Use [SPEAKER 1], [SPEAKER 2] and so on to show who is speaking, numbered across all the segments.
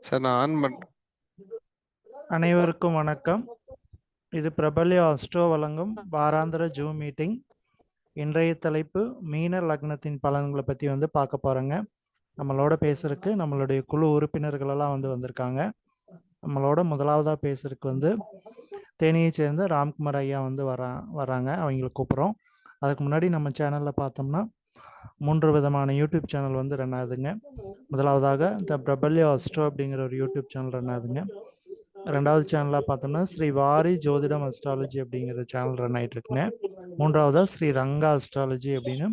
[SPEAKER 1] Sir நான் on பண்
[SPEAKER 2] அனைவருக்கும் வணக்கம். இது பிரபல்ய அஸ்ட்ரோ வழங்கும் வாராந்திர ஜூம் மீட்டிங். இன்றைய தலைப்பு மீன லக்னத்தின் பலன்களை பற்றி பார்க்க போகிறோங்க. நம்மளோட பேசுறதுக்கு நம்மளுடைய குழு உறுப்பினர்கள் எல்லாம் வந்திருக்காங்க. நம்மளோட முதலாவதாக பேசுறதுக்கு தேனியை சேர்ந்த ராம்குமார் ஐயா வராங்க. அவங்களுக்கு கூப்பிட்றோம். அதுக்கு முன்னாடி நம்ம சேனலில் பார்த்தோம்னா 3 விதமான யூடியூப் சேனல் ரன் ஆகுதுங்க. முதலாவதாக த பிரபல்ய அஸ்ட்ரோ அப்படிங்கிற ஒரு யூடியூப் சேனல் ரன் ஆகுதுங்க. ரெண்டாவது சேனலாக பார்த்தோம்னா ஸ்ரீ வாரி ஜோதிடம் அஸ்ட்ராலஜி அப்படிங்கிற சேனல் ரன் ஆகிட்டு இருக்குங்க. மூன்றாவதாக ஸ்ரீ ரங்கா அஸ்ட்ராலஜி அப்படின்னு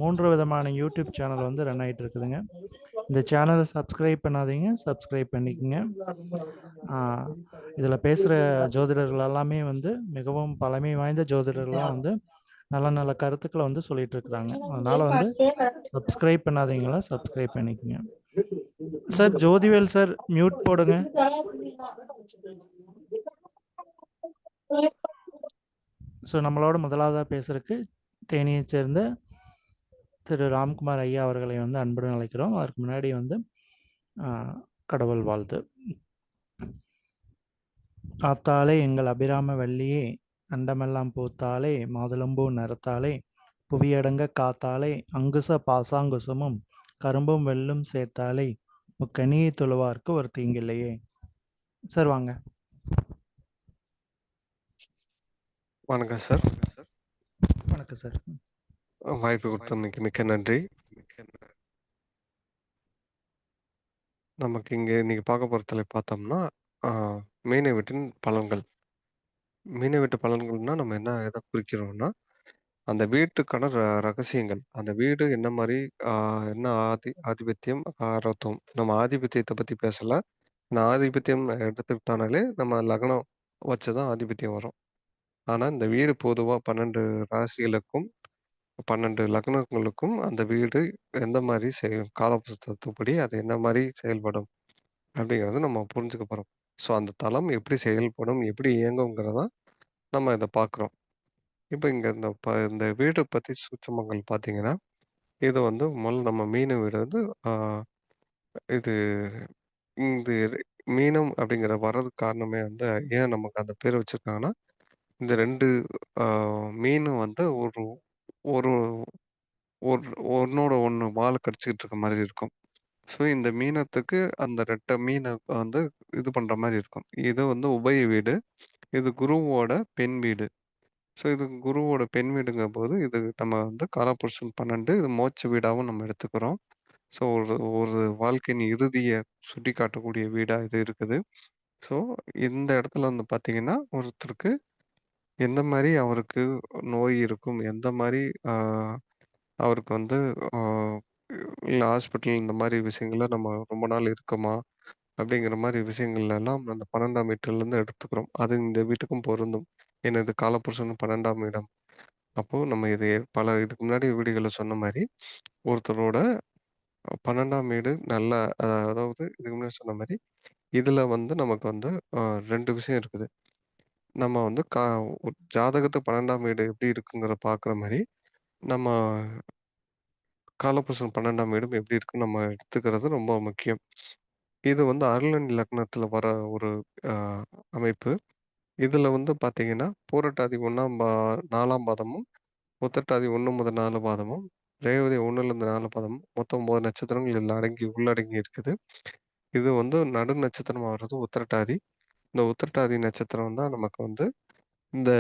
[SPEAKER 2] 3 விதமான யூடியூப் சேனல் ரன் ஆகிட்டு இருக்குதுங்க. இந்த சேனலை சப்ஸ்கிரைப் பண்ணாதீங்க, சப்ஸ்கிரைப் பண்ணிக்கோங்க. இதில் பேசுகிற ஜோதிடர்கள் எல்லாமே மிகவும் பழமை வாய்ந்த ஜோதிடர்கள்லாம் நல்ல நல்ல கருத்துக்களை சொல்லிட்டு இருக்கிறாங்க. அதனால சப்ஸ்கிரைப் பண்ணாதீங்களா, சப்ஸ்கிரைப் பண்ணிக்கோங்க. சார் ஜோதிவேல் சார் மியூட் போடுங்க. ஸோ நம்மளோட முதலாவதாக பேசுறதுக்கு தேனியை சேர்ந்த திரு ராம்குமார் ஐயா அவர்களை அன்புடன் அழைக்கிறோம். அதற்கு முன்னாடி கடவுள் வாழ்த்து. ஆத்தாலே எங்கள் அபிராம வள்ளியே, அண்டமெல்லாம் பூத்தாலே, மாதுளம்பூ நிறத்தாலே, புவியடங்க காத்தாலே, அங்குச பாசாங்குசமும் கரும்பும் வெள்ளும் சேர்த்தாலே, முக்கனியை தொழுவார்க்கு ஒரு தீங்கில்லையே. சார் வாங்க.
[SPEAKER 1] வணக்கம் சார்.
[SPEAKER 2] வணக்கம் சார்.
[SPEAKER 1] வாய்ப்பு கொடுத்தமைக்கு மிக்க நன்றி. நமக்கு இங்கே இன்னைக்கு பார்க்க போகிற தலைப்பு பார்த்தோம்னா மீனை வீட்டின் பலன்கள். மீனை வீட்டு பலன்கள்னா நம்ம எதை குறிக்கிறோம்னா, அந்த வீட்டுக்கான ரகசியங்கள். அந்த வீடு என்ன மாதிரி, என்ன ஆதிபத்தியம், காரத்துவம். நம்ம ஆதிபத்தியத்தை பற்றி பேசல. நான் ஆதிபத்தியம் எடுத்துக்கிட்டானாலே நம்ம லக்னம் வச்சு தான் ஆதிபத்தியம் வரும். ஆனால் இந்த வீடு பொதுவாக 12 ராசிகளுக்கும் 12 லக்னங்களுக்கும் அந்த வீடு எந்த மாதிரி செய்யும், காலப்புஸ்தகத்துப்படி அது என்ன மாதிரி செயல்படும் அப்படிங்கிறத நம்ம புரிஞ்சுக்க போகிறோம். ஸோ அந்த தளம் எப்படி செயல்படும், எப்படி இயங்குங்கிறத நம்ம இதை பார்க்குறோம். இப்போ இங்கே இந்த வீடு பற்றி சூட்சுமங்கள் பார்த்தீங்கன்னா, இது முதல்ல நம்ம மீன வீடு இது இந்த மீனம் அப்படிங்கிற வர்றதுக்கு காரணமே ஏன் நமக்கு அந்த பேர் வச்சிருக்காங்கன்னா, இந்த 2 மீனும் ஒரு ஒரு ஒரு ஒண்ணோட ஒண்ணு வால் கடிச்சுக்கிட்டு இருக்க மாதிரி இருக்கும். ஸோ இந்த மீனத்துக்கு அந்த ரெட்டை மீனை இது பண்ற மாதிரி இருக்கும். இது உபய வீடு. இது குருவோட பெண் வீடு. ஸோ இது குருவோட பெண் வீடுங்கும்போது, இது நம்ம காலபுருஷன் 12 இது மோட்ச வீடாவும் நம்ம எடுத்துக்கிறோம். ஸோ ஒரு ஒரு வாழ்க்கையின் இறுதிய சுட்டிக்காட்டக்கூடிய வீடா இது இருக்குது. ஸோ இந்த இடத்துல பார்த்தீங்கன்னா, ஒருத்தருக்கு எந்த மாரி அவருக்கு நோய் இருக்கும், எந்த மாரி ஆ அவருக்கு ஆ இல்ல ஹாஸ்பிட்டல் இந்த மாரி விஷயங்கள்ல நம்ம ரொம்ப நாள் இருக்கோமா? அப்படிங்கிற மாரி விஷயங்கள் எல்லாம் அந்த 12ஆம் வீட்டிலிருந்து எடுத்துக்கிறோம். அது இந்த வீட்டுக்கும் பொருந்தும். ஏன்னா இது காலபுருஷன் 12ஆம் இடம். அப்போ நம்ம இது இதுக்கு முன்னாடி வீடியோல சொன்ன மாரி, ஒருத்தரோட 12ஆம் வீடு நல்ல அதாவது இதுக்கு முன்னாடி சொன்ன மாரி, இதுல நமக்கு அ 2 விஷயம் இருக்குது. நம்ம ஒரு ஜாதகத்த 12ஆம் வீடு எப்படி இருக்குங்கிறத பார்க்குற மாரி, நம்ம காலபுருஷன் 12ஆம் வீடும் எப்படி இருக்குன்னு நம்ம எடுத்துக்கிறது ரொம்ப முக்கியம். இது அருளன் லக்னத்துல வர ஒரு அ அமைப்பு. இதுல பார்த்தீங்கன்னா, பூரட்டாதி 1ஆம் 4ஆம் பாதமும், உத்திரட்டாதி 1 முதல் 4 பாதமும், ரேவதி 1லேருந்து 4 பாதமும், மொத்தம் 9 நட்சத்திரங்கள் இதுல உள்ளடங்கி இருக்குது. இது நடு நட்சத்திரமா வர்றது உத்திரட்டாதி. இந்த உத்திரட்டாதி நட்சத்திரம் தான் நமக்கு இந்த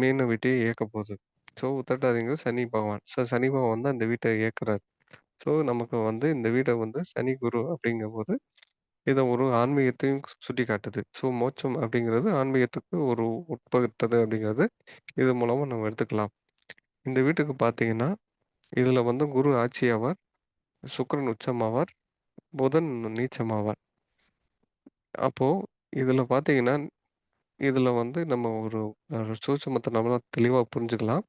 [SPEAKER 1] மீன வீட்டையே இயக்கப் போகுது. ஸோ உத்திரட்டாதிங்கிறது சனி பகவான். ஸோ சனி பகவான் தான் இந்த வீட்ட இயக்குறார். ஸோ நமக்கு இந்த வீட சனி, குரு அப்படிங்கும்போது, இத ஒரு ஆன்மீகத்தையும் சுட்டிக்காட்டுது. ஸோ மோட்சம் அப்படிங்கிறது ஆன்மீகத்துக்கு ஒரு உட்பட்டது அப்படிங்கிறது இது மூலமா நம்ம எடுத்துக்கலாம். இந்த வீட்டுக்கு பார்த்தீங்கன்னா, இதுல குரு ஆட்சி ஆவார், சுக்கிரன் உச்சமாவார், புதன் நீச்சமாவார். அப்போ இதுல பார்த்தீங்கன்னா, இதுல நம்ம ஒரு சூட்சுமத்த நம்மளால தெளிவா புரிஞ்சுக்கலாம்.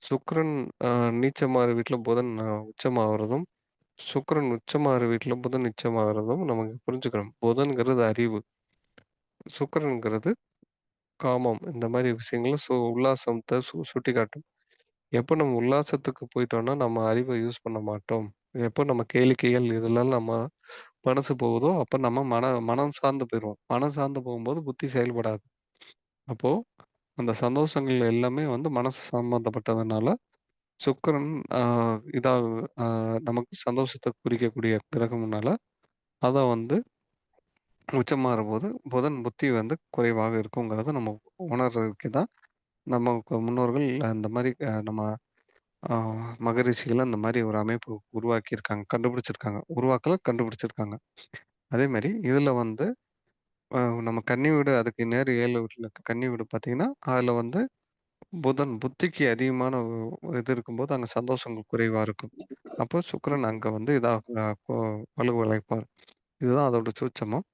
[SPEAKER 1] சுக்கிரன் நீச்சமாற வீட்ல புதன் உச்சமாவறதும், சுக்கிரன் உச்சமாற வீட்ல புதன் நீச்சமாகறதும் நமக்கு புரிஞ்சுக்கணும். புதன்ங்கிறது அறிவு. சுக்கிரன்ங்கிறது காமம். இந்த மாரி விஷயங்கள உல்லாசத்த சுட்டிக்காட்டும். எப்ப நம்ம உல்லாசத்துக்கு போயிட்டோம்னா, நம்ம அறிவ யூஸ் பண்ண மாட்டோம். எப்போ நம்ம கேளிக்கைகள் இதெல்லாம் நம்ம மனசு போகுதோ, அப்ப நம்ம மனம் சார்ந்து போயிருவோம். மனம் சார்ந்து போகும்போது புத்தி செயல்படாது. அப்போ அந்த சந்தோஷங்கள் எல்லாமே வந்து மனசு சம்மந்தப்பட்டதுனால, சுக்கிரன் ஆ இதா ஆ நமக்கு சந்தோஷத்த குறிக்கக்கூடிய கிரகம்னால, அத வந்து உச்சமாறும்போது புதன் புத்தி வந்து குறைவாக இருக்குங்கிறத நம்ம உணர்றதுக்கு தான் நமக்கு முன்னோர்கள் அந்த மாரி நம்ம ஆ மகரிஷிகள் அந்த மாரி ஒரு அமைப்பு உருவாக்கியிருக்காங்க. கண்டுபிடிச்சிருக்காங்க. உருவாக்கல, கண்டுபிடிச்சிருக்காங்க. அதே மாரி இதுல வந்து அ நம்ம கன்னி வீடு அதுக்கு நேர் 7 வீட்ல இருக்க கன்னி வீடு பார்த்தீங்கன்னா, அதுல வந்து புதன் புத்திக்கு அதிகமான இது இருக்கும்போது, அங்க சந்தோஷங்கள் குறைவா இருக்கும். அப்போ சுக்கிரன் அங்க வந்து இதா அ கொ வலுவிழப்பார். இதுதான் அதோட சூட்சமம்.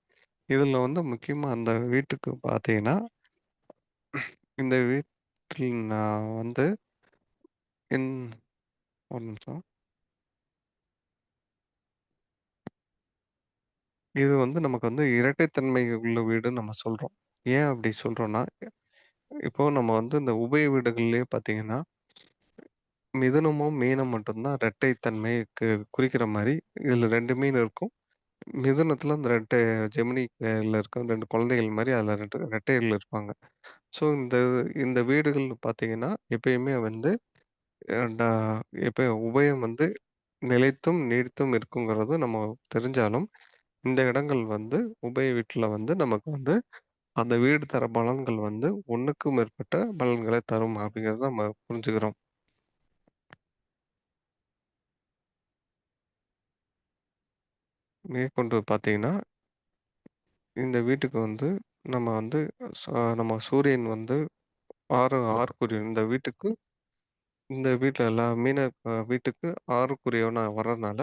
[SPEAKER 1] இதுல வந்து முக்கியமா அந்த வீட்டுக்கு பார்த்தீங்கன்னா, இந்த வீட்டில் நான் வந்து இன் ஒரு நிமிஷம். இது வந்து நமக்கு வந்து இரட்டைத்தன்மை உள்ள வீடுன்னு நம்ம சொல்றோம். ஏன் அப்படி சொல்றோம்னா, இப்போ நம்ம வந்து இந்த உபய வீடுகள்லயே பார்த்தீங்கன்னா, மிதுனமும், மீனம் மட்டும் தான் இரட்டைத்தன்மைக்கு குறிக்கிற மாரி, இதுல 2 மீன் இருக்கும். மிதுனத்துல அந்த 2 ஜெமினி ல இருக்க 2 குழந்தைகள் மாரி அதுல 2 ரெட்டையர்கள் இருப்பாங்க. ஸோ இந்த இந்த வீடுகள் பார்த்தீங்கன்னா, எப்பயுமே வந்து அ டா எப்ப உபயம் வந்து நிலைத்தும், நீடித்தும் இருக்குங்கிறது நம்ம தெரிஞ்சாலும், இந்த இடங்கள் வந்து உபய வீட்ல வந்து நமக்கு வந்து அந்த வீடு தர பலன்கள் வந்து 1க்கும் மேற்பட்ட பலன்களை தரும் அப்படிங்கிறத நம்ம புரிஞ்சுக்கிறோம். மேற்கொண்டு பார்த்தீங்கன்னா, இந்த வீட்டுக்கு வந்து நம்ம வந்து நம்ம சூரியன் வந்து 6க்குரியவன். இந்த வீட்ல எல்லா வீட்டுக்கு 6க்குரியவனா வர்றதுனால,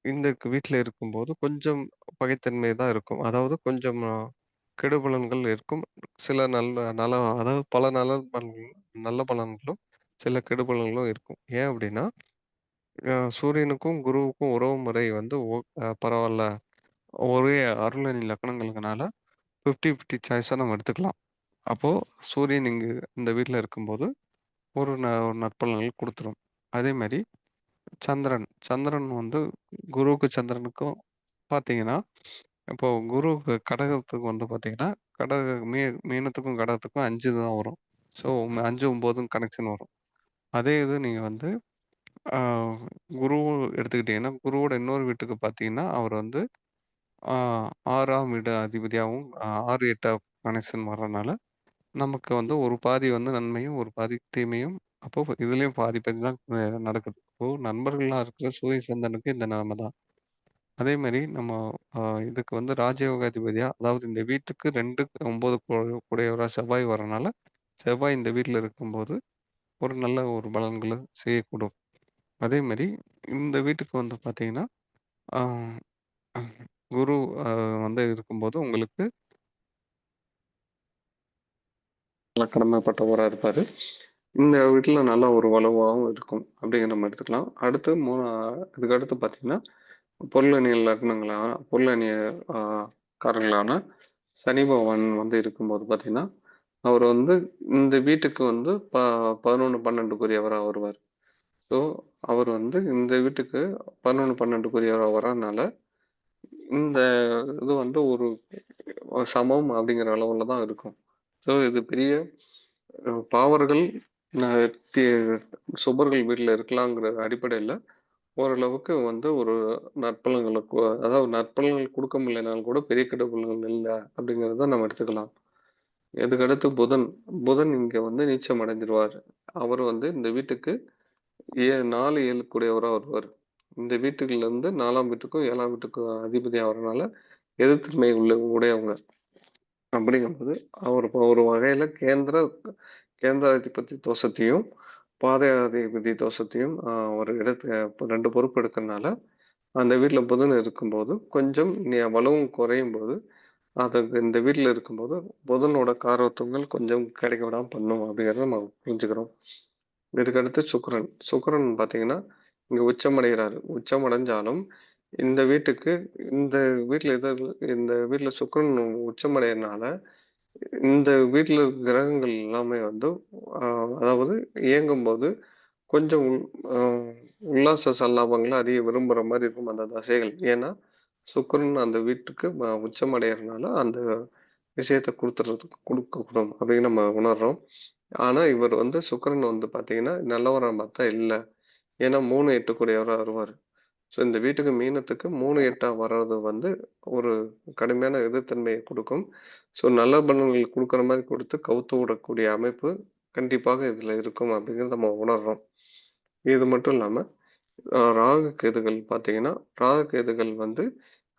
[SPEAKER 1] இந்த வீட்ல இருக்கும்போது கொஞ்சம் பகைத்தன்மை தான் இருக்கும். அதாவது கொஞ்சம் கெடுபலன்கள் இருக்கும். சில அதாவது பல நல்ல பலன்களும், சில கெடுபலன்களும் இருக்கும். ஏன் அப்டின்னா, சூரியனுக்கும், குருவுக்கும் உறவு முறை வந்து பரவால்ல. ஒரே அருளணி லக்கணங்கள்ங்கனால 50, 50 சாய்ஸா நம்ம எடுத்துக்கலாம். அப்போ சூரியன் இந்த வீட்ல இருக்கும்போது, ஒரு நற்பலன்கள் குடுத்துரும். அதே மாரி சந்திரன் வந்து குருவுக்கும், சந்திரனுக்கும் பார்த்தீங்கன்னா, இப்போ குருவுக்கு கடகத்துக்கு வந்து பார்த்தீங்கன்னா, கடக மீ மீனத்துக்கும், கடகத்துக்கும் 5 தான் வரும். ஸோ 5, 9ன்னு கனெக்ஷன் வரும். அதே இது நீங்க வந்து ஆ குரு எடுத்துக்கிட்டீங்கன்னா, குருவோட இன்னொரு வீட்டுக்கு பார்த்தீங்கன்னா, அவர் வந்து ஆ 6ஆம் வீடு அதிபதியாவும் 6, 8 கனெக்ஷன் வர்றனால, நமக்கு வந்து ஒரு பாதி வந்து நன்மையும், ஒரு பாதி தீமையும், அப்போ இதுலயும் பாதி பாதி தான் நடக்குது. இப்போ நண்பர்களா இருக்கிற சூரிய சந்திரனுக்கு இந்த நிலைமை தான். அதே மாரி நம்ம அ இதுக்கு வந்து ராஜயோகாதிபதியா, அதாவது இந்த வீட்டுக்கு 2, 9 கூடையவரா செவ்வாய் வரனால, செவ்வாய் இந்த வீட்ல இருக்கும்போது, ஒரு நல்ல ஒரு பலன்கள செய்யக்கூடும். அதே மாரி இந்த வீட்டுக்கு வந்து பார்த்தீங்கன்னா, ஆ குரு அ வந்து இருக்கும்போது உங்களுக்கு நல்ல கடமைப்பட்டவரா இருப்பாரு. இந்த வீட்ல நல்ல ஒரு வலுவாவும் இருக்கும். அப்படிங்கிற நம்ம எடுத்துக்கலாம். அடுத்து இதுக்கு அடுத்து பார்த்தீங்கன்னா, பொருளணியல் லக்னங்களா பொருளணிய ஆ காரங்களான சனி பகவான் வந்து இருக்கும்போது பார்த்தீங்கன்னா, அவர் வந்து இந்த வீட்டுக்கு வந்து 11, 12க்குரியவரா வருவார். ஸோ, அவர் வந்து இந்த வீட்டுக்கு 11, 12க்குரியவரா வர்றனால, இந்த இது வந்து ஒரு சமம் அப்படிங்கிற அளவுல தான் இருக்கும். ஸோ, இது பெரிய பாவர்கள் ந தி சுபர்கள் வீட்ல இருக்கலாங்கிற அடிப்படையில, ஓரளவுக்கு வந்து ஒரு நற்பலன்களுக்கு அதாவது நற்பலன்கள் குடுக்க முடியலைனாலும் கூட பெரிய கெடுபலன்கள் இல்ல அப்படிங்கிறத நம்ம எடுத்துக்கலாம். இதுக்கடுத்து புதன் இங்க வந்து நீச்சம் அடைஞ்சிருவாரு. அவர் வந்து இந்த வீட்டுக்கு 4, 7 கூடியவரா வருவாரு. இந்த வீட்டுகள்ல 4ஆம் வீட்டுக்கும், 7ஆம் வீட்டுக்கும் அதிபதி ஆவறனால எதிர்த்தன்மை உடையவங்க. அப்படிங்கும்போது, அவர் இப்போ ஒரு வகையில கேந்திராதிபதி தோஷத்தையும், பாதகாதிபதி தோஷத்தையும் ஒரு 2 பொறுப்பு எடுக்கறனால, அந்த வீட்ல புதன் இருக்கும்போது, கொஞ்சம் வலுவும் குறையும்போது, இந்த வீட்ல இருக்கும்போது, புதனோட காரகத்துவங்கள் கொஞ்சம் கிடைக்க விடாம பண்ணும் அப்படிங்கிறத நம்ம புரிஞ்சுக்கிறோம். இதுக்கடுத்து சுக்கிரன் பார்த்தீங்கன்னா, இங்க உச்சமடைகிறாரு. உச்சமடைஞ்சாலும், இந்த வீட்டுக்கு இந்த இந்த வீட்ல சுக்கிரன் உச்சமடையறனால இந்த வீட்ல இருக்க கிரகங்கள் எல்லாமே வந்து அ அதாவது இயங்கும்போது கொஞ்சம் அ உல்லாச சல்லாபங்கள அதிக விரும்புற மாரி இருக்கும் அந்த தசைகள். ஏன்னா, சுக்கிரன் அந்த வீட்டுக்கு உச்சம் அடையறனால அந்த விஷயத்த குடுக்கக்கூடும் அப்படின்னு நம்ம உணர்றோம். ஆனா இவர் வந்து சுக்கிரன் வந்து பார்த்தீங்கன்னா, நல்லவரா பார்த்தா இல்ல. ஏன்னா 3, 8 கூடியவரா வருவாரு. ஸோ இந்த வீட்டுக்கு மீனத்துக்கு 3, 8ஆ வர்றது வந்து ஒரு கடுமையான எதிர்த்தன்மையை குடுக்கும். ஸோ நல்ல பலன்கள் குடுக்குற மாரி குடுத்து கவுத்து விடக்கூடிய அமைப்பு கண்டிப்பாக இதுல இருக்கும் அப்படிங்கிறத நம்ம உணர்றோம். இது மட்டும் இல்லாம ராகு கேதுகள் பார்த்தீங்கன்னா, ராகு கேதுகள் வந்து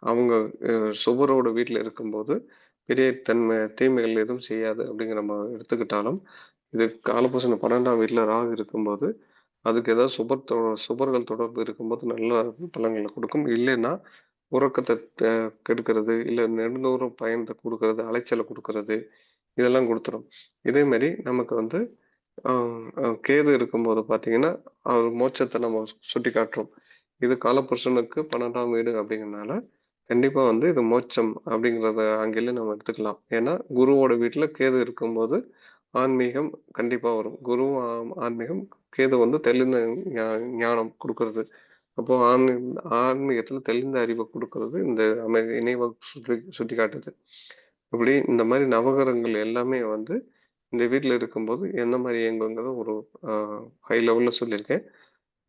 [SPEAKER 1] அவங்க அ சுபரோட வீட்ல இருக்கும்போது, பெரிய தீமைகள் எதுவும் செய்யாது அப்படிங்கிற நம்ம எடுத்துக்கிட்டாலும், இது காலபுருஷன் 12ஆம் வீட்ல ராகு இருக்கும்போது, அதுக்கு ஏதாவது சுபர்கள் தொடர்பு இருக்கும்போது நல்ல பலன்கள குடுக்கும். இல்லைன்னா, உறக்கத்த கெடுக்கிறது, இல்ல நெடுந்தூரம் பயணத்த குடுக்குறது, அலைச்சல குடுக்குறது, இதெல்லாம் குடுத்துரும். இதே மாரி நமக்கு வந்து ஆ, கேது இருக்கும்போது பார்த்தீங்கன்னா, அவர் மோட்சத்த நம்ம சுட்டிக்காட்டுறோம். இது காலபுருஷனுக்கு 12ஆம் வீடு அப்படிங்கிறனால, கண்டிப்பா வந்து இது மோட்சம் அப்படிங்கிறத அங்கேயே நம்ம எடுத்துக்கலாம். ஏன்னா, குருவோட வீட்ல கேது இருக்கும்போது, ஆன்மீகம் கண்டிப்பா வரும். குருவும் ஆன்மீகம், கேது வந்து தெளிந்த ஞா ஞானம் குடுக்குறது. அப்போ ஆன்மீகத்துல தெளிந்த அறிவ குடுக்குறது இந்த இணைவ சுட்டிக்காட்டுது. இப்படி இந்த மாரி நவகிரகங்கள் எல்லாமே வந்து இந்த வீட்ல இருக்கும்போது எந்த மாரி இயங்குங்கிறத ஒரு அ ஹை லெவல்ல சொல்லியிருக்கேன்.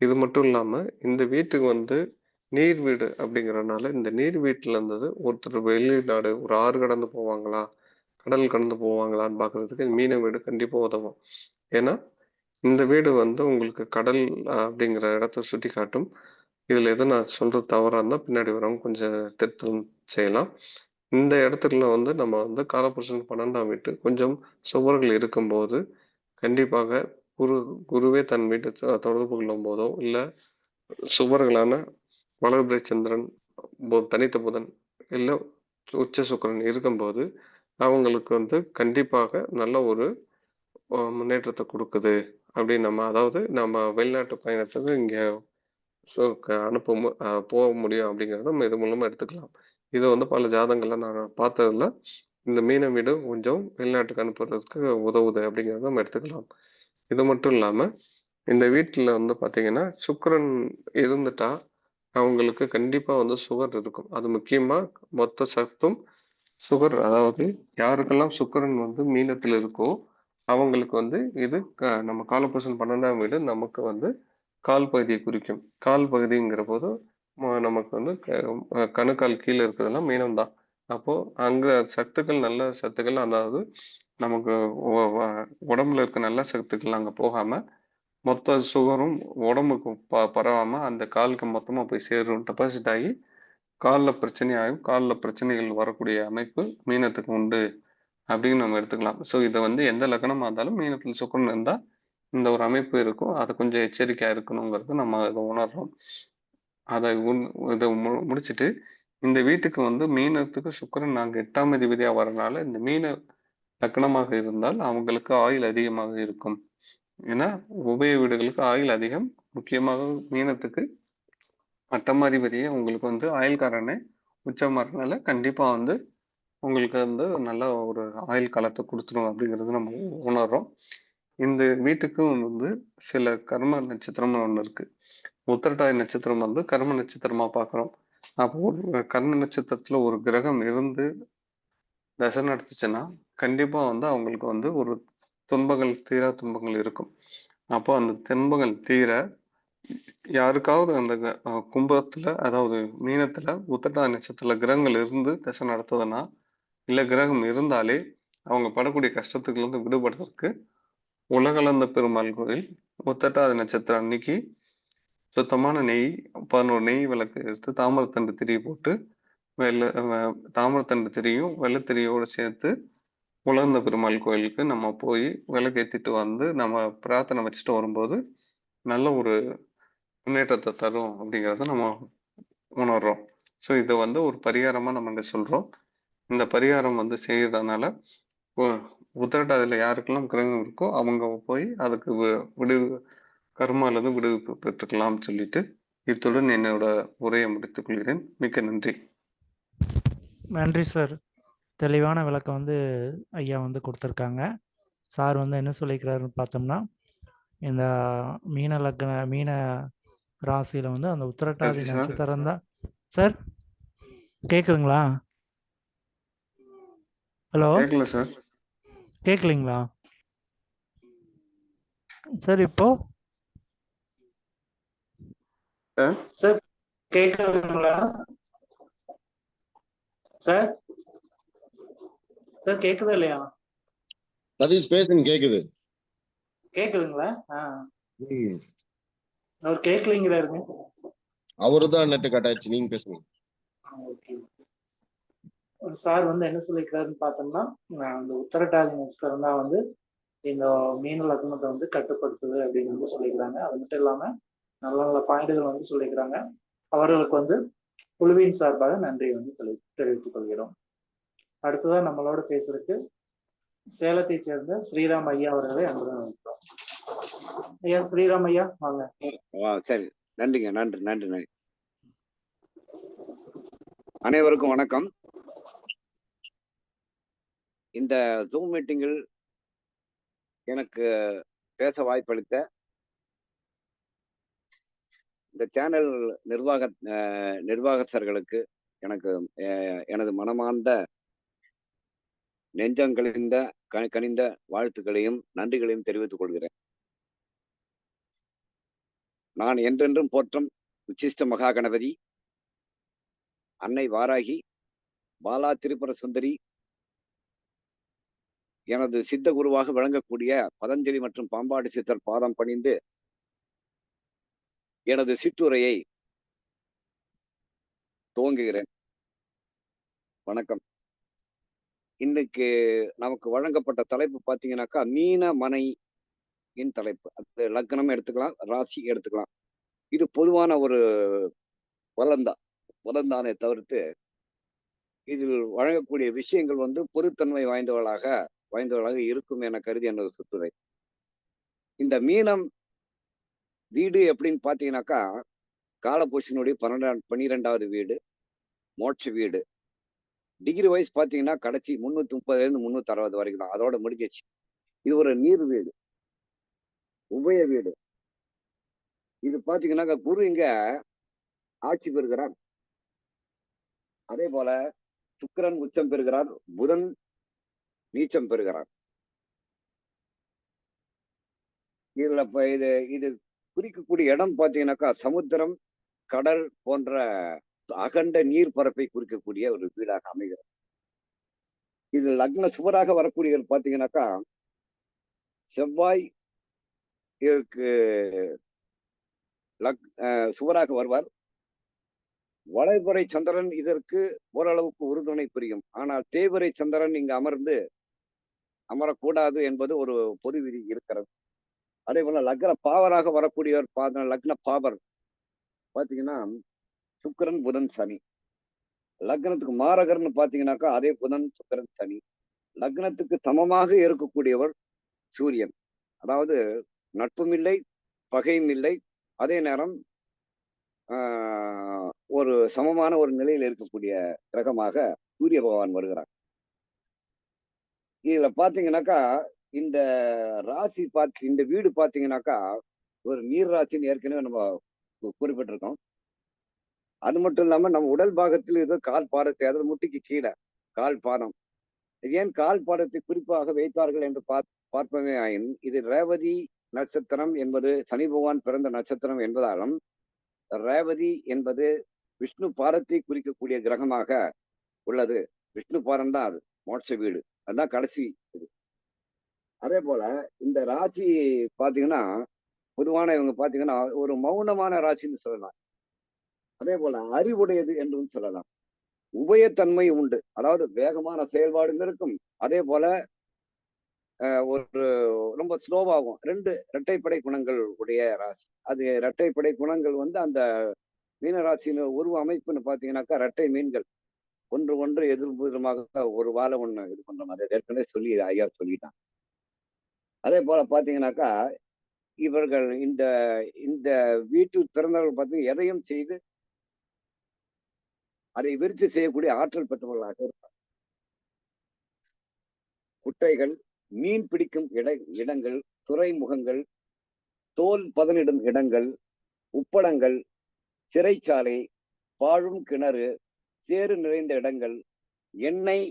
[SPEAKER 1] இது மட்டும் இல்லாம, இந்த வீட்டுக்கு வந்து நீர் வீடு அப்படிங்கிறனால, இந்த நீர் வீட்ல இருந்தது ஒருத்தர் வெளிநாடு ஒரு ஆறு கடந்து போவாங்களா? கடல் கடந்து போவாங்களான்னு பார்க்கறதுக்கு மீன வீடு கண்டிப்பா உதவும். ஏன்னா, இந்த வீடு வந்து உங்களுக்கு கடல் அப்படிங்கிற இடத்த சுட்டிக்காட்டும். இதுல எதுவும் நான் சொல்றது தவறா இருந்தா பின்னாடி வரவங்க கொஞ்சம் திருத்தம் செய்யலாம். இந்த இடத்துல வந்து நம்ம வந்து காலபுருஷன் 12ஆம் வீட்டு கொஞ்சம் சுவர்கள் இருக்கும்போது, கண்டிப்பாக குரு குருவே தன் வீட்ட தொடர்பு கொள்ளும்போதோ, இல்ல சுவர்களான வளர்பிறை சந்திரன், தனித்த புதன், இல்ல உச்ச சுக்கிரன் இருக்கும்போது, அவங்களுக்கு வந்து கண்டிப்பாக நல்ல ஒரு முன்னேற்றத்த குடுக்குது. அப்படின்னு நம்ம அதாவது நம்ம வெளிநாட்டு பயணத்துக்கு இங்க ஸோ அனுப்ப போக முடியும் அப்படிங்கிறத நம்ம இது மூலமா எடுத்துக்கலாம். இத வந்து பல ஜாதகங்கள்ல நான் பார்த்ததுல, இந்த மீன வீடு கொஞ்சம் வெளிநாட்டுக்கு அனுப்புறதுக்கு உதவுது அப்படிங்கிறத நம்ம எடுத்துக்கலாம். இது மட்டும் இல்லாம, இந்த வீட்ல வந்து பார்த்தீங்கன்னா, சுக்கிரன் இருந்துட்டா, அவங்களுக்கு கண்டிப்பா வந்து சுகர் இருக்கும். அது முக்கியமா மொத்த சத்தும் சுகர் அதாவது யாருக்கெல்லாம் சுக்கிரன் வந்து மீனத்துல இருக்கோ, அவங்களுக்கு வந்து இது நம்ம காலபுருஷன் 12ஆம் வீடு நமக்கு வந்து கால் பகுதியை குறிக்கும். கால் பகுதிங்கிற போது நமக்கு வந்து கணுக்கால் கீழ இருக்கிறதெல்லாம் மீனம் தான். அப்போ அங்க சத்துக்கள் நல்ல சத்துக்கள் அதாவது நமக்கு ஒ வ உடம்புல இருக்க நல்ல சத்துக்கள் அங்க போகாம, மொத்த சுகரும் உடம்புக்கு பரவாம அந்த காலுக்கு மொத்தமா போய் சேரும். டெபாசிட் ஆகி கால்ல பிரச்சனையாகும். கால்ல பிரச்சனைகள் வரக்கூடிய அமைப்பு மீனத்துக்கு உண்டு அப்படின்னு நம்ம எடுத்துக்கலாம். ஸோ இத வந்து எந்த லக்னமா இருந்தாலும் மீனத்துல சுக்கிரன் இருந்தா இந்த ஒரு அமைப்பு இருக்கும். அத கொஞ்சம் எச்சரிக்கையா இருக்கணுங்கிறது நம்ம அத உணர்றோம். அத உன் இத முடிச்சுட்டு, இந்த வீட்டுக்கு வந்து மீனத்துக்கு சுக்கிரன் நாங்க 8ஆம் அதிபதியா வரனால, இந்த மீன லக்னமாக இருந்தால் அவங்களுக்கு ஆயுள் அதிகமாக இருக்கும். ஏன்னா, உபய வீடுகளுக்கு ஆயுள் அதிகம். முக்கியமாக மீனத்துக்கு 8ஆம் அதிபதியே உங்களுக்கு வந்து ஆயுள்காரனே உச்சமாறனால, கண்டிப்பா வந்து உங்களுக்கு வந்து நல்ல ஒரு ஆயுள் காலத்த குடுத்துரும் அப்படிங்கிறது நம்ம உணர்றோம். இந்த வீட்டுக்கும் வந்து சில கர்ம நட்சத்திரம்னு ஒண்ணு இருக்கு. உத்திரட்டாதி நட்சத்திரம் வந்து கர்ம நட்சத்திரமா பார்க்குறோம். அப்போ ஒரு கர்ம நட்சத்திரத்துல ஒரு கிரகம் இருந்து தசை நடத்துச்சுன்னா, கண்டிப்பா வந்து அவங்களுக்கு வந்து ஒரு துன்பங்கள் தீரா துன்பங்கள் இருக்கும். அப்போ அந்த துன்பங்கள் தீர யாருக்காவது அந்த கும்பத்துல அதாவது மீனத்துல உத்திரட்டாதி நட்சத்திரத்துல கிரகங்கள் இருந்து தசை நடத்துதுன்னா, இல்ல கிரகம் இருந்தாலே அவங்க படக்கூடிய கஷ்டத்துக்குள்ள விடுபடுறதுக்கு உலகளந்த பெருமாள் கோயில் உத்திரட்டாதி நட்சத்திரம் அன்னைக்கு சுத்தமான நெய் 11 நெய் விளக்கு எடுத்து தாமிரத்தண்டு திரி போட்டு தாமிரத்தண்டு திரியும் வெள்ளத்திரியோட சேர்த்து உலர்ந்த பெருமாள் கோயிலுக்கு நம்ம போய் விளக்கேத்திட்டு வந்து நம்ம பிரார்த்தனை வச்சுட்டு வரும்போது நல்ல ஒரு முன்னேற்றத்தை தரும் அப்படிங்கிறத நம்ம உணர்றோம். ஸோ இதை வந்து ஒரு பரிகாரமா நம்ம இங்க சொல்றோம். இந்த பரிகாரம் வந்து செய்யறதுனால உத்திரட்டாதியில யாருக்கெல்லாம் கிரகம் இருக்கோ அவங்க போய் அதுக்கு விடு கர்மால விடுவிப்பு பெற்றுக்கலாம்னு சொல்லிட்டு இத்துடன் என்னோட உரையை முடித்துக் கொள்கிறேன். மிக்க நன்றி.
[SPEAKER 2] நன்றி சார். தெளிவான விளக்கம் வந்து ஐயா வந்து கொடுத்துருக்காங்க. சார் வந்து என்ன சொல்லிக்கிறாருன்னு பார்த்தோம்னா, இந்த மீன ராசியில் வந்து அந்த உத்திரட்டாதி
[SPEAKER 1] நன்றி சார்.
[SPEAKER 2] நட்சத்திரம் தான் சார். கேக்குதுங்களா? ஹலோ,
[SPEAKER 1] கேட்கல சார்.
[SPEAKER 2] கேட்கலீங்களா? சார் இப்போ
[SPEAKER 1] சார்
[SPEAKER 2] சார் கேக்குதுங்களா? சார் சார் கேக்குதா இல்லையா?
[SPEAKER 3] சதீஷ் பேசுங்க, கேக்குது.
[SPEAKER 2] கேக்குதுங்களா?
[SPEAKER 3] ம்.
[SPEAKER 2] அவர் கேட்கலீங்கிறாருங்க.
[SPEAKER 3] அவருதான் நெட்டு கட் ஆயிடுச்சு, நீங்க பேசுங்க.
[SPEAKER 2] ஓகே. சார் வந்து என்ன சொல்லியிருக்காருன்னு பார்த்தோம்னா, அந்த உத்தரட்டாதி நட்சத்திரம் தான் வந்து இந்த மீன லக்னத்தை வந்து கட்டுப்படுத்துது அப்படின்னு வந்து சொல்லிக்கிறாங்க. அது மட்டும் இல்லாம நல்ல நல்ல பாயிண்ட்கள் வந்து சொல்லிக்கிறாங்க. அவர்களுக்கு வந்து குழுவின் சார்பாக நன்றி வந்து தெரிவித்துக் கொள்கிறோம். அடுத்ததான் நம்மளோட பேசுறதுக்கு சேலத்தை சேர்ந்த ஸ்ரீராம் ஐயா அவர்களை அன்புடன் அழைக்கிறோம். ஐயா ஸ்ரீராம் ஐயா வாங்க.
[SPEAKER 4] சரி, நன்றிங்க. நன்றி நன்றி நன்றி. அனைவருக்கும் வணக்கம். இந்த ஜூம் மீட்டிங்கில் எனக்கு பேச வாய்ப்பளித்த இந்த சேனல் நிர்வாகஸ்தர்களுக்கு எனக்கு எனது மனமார்ந்த நெஞ்சங்களிந்த கனிந்த வாழ்த்துக்களையும் நன்றிகளையும் தெரிவித்துக் கொள்கிறேன். நான் என்றென்றும் போற்றும் உச்சிஷ்ட மகா கணபதி, அன்னை வாராகி, பாலா திரிபுர சுந்தரி, எனது சித்த குருவாக விளங்கக்கூடிய பதஞ்சலி மற்றும் பாம்பாடி சித்தர் பாதம் பணிந்து எனது சிற்றுரையை துவங்குகிறேன். வணக்கம். இன்னைக்கு நமக்கு வழங்கப்பட்ட தலைப்பு பார்த்தீங்கன்னாக்கா மீன மனையின் தலைப்பு. அது லக்னம் எடுத்துக்கலாம், ராசி எடுத்துக்கலாம். இது பொதுவான ஒரு வளந்தானே தவிர்த்து இதில் வழங்கக்கூடிய விஷயங்கள் வந்து பொருத்தன்மை வாய்ந்தவர்களாக இருக்கும் என கருதி எனது சுற்றுரை. இந்த மீனம் வீடு எப்படின்னு பார்த்தீங்கன்னாக்கா காலபுருஷனுடைய 12வது வீடு, மோட்ச வீடு. டிகிரி வைஸ் பார்த்தீங்கன்னா கடைசி 330 360 வரைக்கும் தான், அதோட முடிஞ்சிச்சு. இது ஒரு நீர் வீடு, உபய வீடு. இது பார்த்தீங்கன்னாக்கா குரு இங்க ஆட்சி பெறுகிறார். அதே போல சுக்கிரன் உச்சம் பெறுகிறார், புதன் நீச்சம் பெறுகிறார். இதுல இது குறிக்கக்கூடிய இடம் பார்த்தீங்கன்னாக்கா சமுத்திரம், கடல் போன்ற அகண்ட நீர் பரப்பை குறிக்கக்கூடிய ஒரு வீடாக அமைகிறது. இது லக்ன சுவராக வரக்கூடியவர் பார்த்தீங்கன்னாக்கா செவ்வாய் இதற்கு சுவராக வருவார். வளைபறை சந்திரன் இதற்கு ஓரளவுக்கு உறுதுணை புரியும். ஆனால் தேய்பிறை சந்திரன் இங்கு அமரக்கூடாது என்பது ஒரு பொது விதி இருக்கிறது. அதே போல லக்ன பாவராக வரக்கூடியவர் லக்ன பாவர் பாத்தீங்கன்னா சுக்கிரன், புதன், சனி. லக்னத்துக்கு மாரகர்னு பாத்தீங்கன்னாக்கா அதே புதன், சுக்கிரன், சனி. லக்னத்துக்கு சமமாக இருக்கக்கூடியவர் சூரியன். அதாவது நட்பும் இல்லை, பகையும் இல்லை, அதே நேரம் ஒரு சமமான ஒரு நிலையில் இருக்கக்கூடிய கிரகமாக சூரிய பகவான் வருகிறார். இதுல பாத்தீங்கன்னாக்கா இந்த ராசி இந்த வீடு பாத்தீங்கன்னாக்கா ஒரு நீர் ராசின்னு ஏற்கனவே நம்ம குறிப்பிட்டிருக்கோம். அது மட்டும் இல்லாம நம்ம உடல் பாகத்தில் ஏதோ கால் பாதத்தை, அதாவது முட்டிக்கு கீழே கால் பாதம். ஏன் கால் பாதத்தை குறிப்பாக வைத்தார்கள் என்று பார்ப்பவே ஆயின், இது ரேவதி நட்சத்திரம் என்பது சனி பகவான் பிறந்த நட்சத்திரம் என்பதாலும் ரேவதி என்பது விஷ்ணு பாதத்தை குறிக்கக்கூடிய கிரகமாக உள்ளது. விஷ்ணு பாதம் தான் அது, மோட்ச வீடு, அதுதான் கடைசி இது. அதே போல இந்த ராசி பாத்தீங்கன்னா பொதுவான இவங்க பாத்தீங்கன்னா ஒரு மௌனமான ராசின்னு சொல்லலாம். அதே போல அறிவுடையது என்றும் சொல்லலாம். உபயத்தன்மை உண்டு, அதாவது வேகமான செயல்பாடும் இருக்கும். அதே போல ஒரு ரொம்ப ஸ்லோவாகும். 2 இரட்டைப்படை குணங்கள் உடைய ராசி. அது இரட்டைப்படை குணங்கள் வந்து அந்த மீனராசியின் உருவ அமைப்புன்னு பாத்தீங்கன்னாக்கா இரட்டை மீன்கள் ஒன்று எதிர்புறமாக ஒரு வாழை ஒண்ணு இது பண்ற மாதிரி ஏற்கனவே சொல்லி ஐயா சொல்லிட்டாங்க. அதே போல பாத்தீங்கன்னாக்கா இவர்கள் இந்த இந்த வீட்டில் பிறந்தவர்கள் பார்த்தீங்கன்னா எதையும் செய்து அதை விருத்தி செய்யக்கூடிய ஆற்றல் பெற்றவர்களாக இருப்பார். குட்டைகள், மீன் பிடிக்கும் இடங்கள், துறைமுகங்கள், தோல் பதனிடும் இடங்கள், உப்பளங்கள், சிறைச்சாலை, பாழும் கிணறு, சேறு நிறைந்த இடங்கள், எண்ணெய்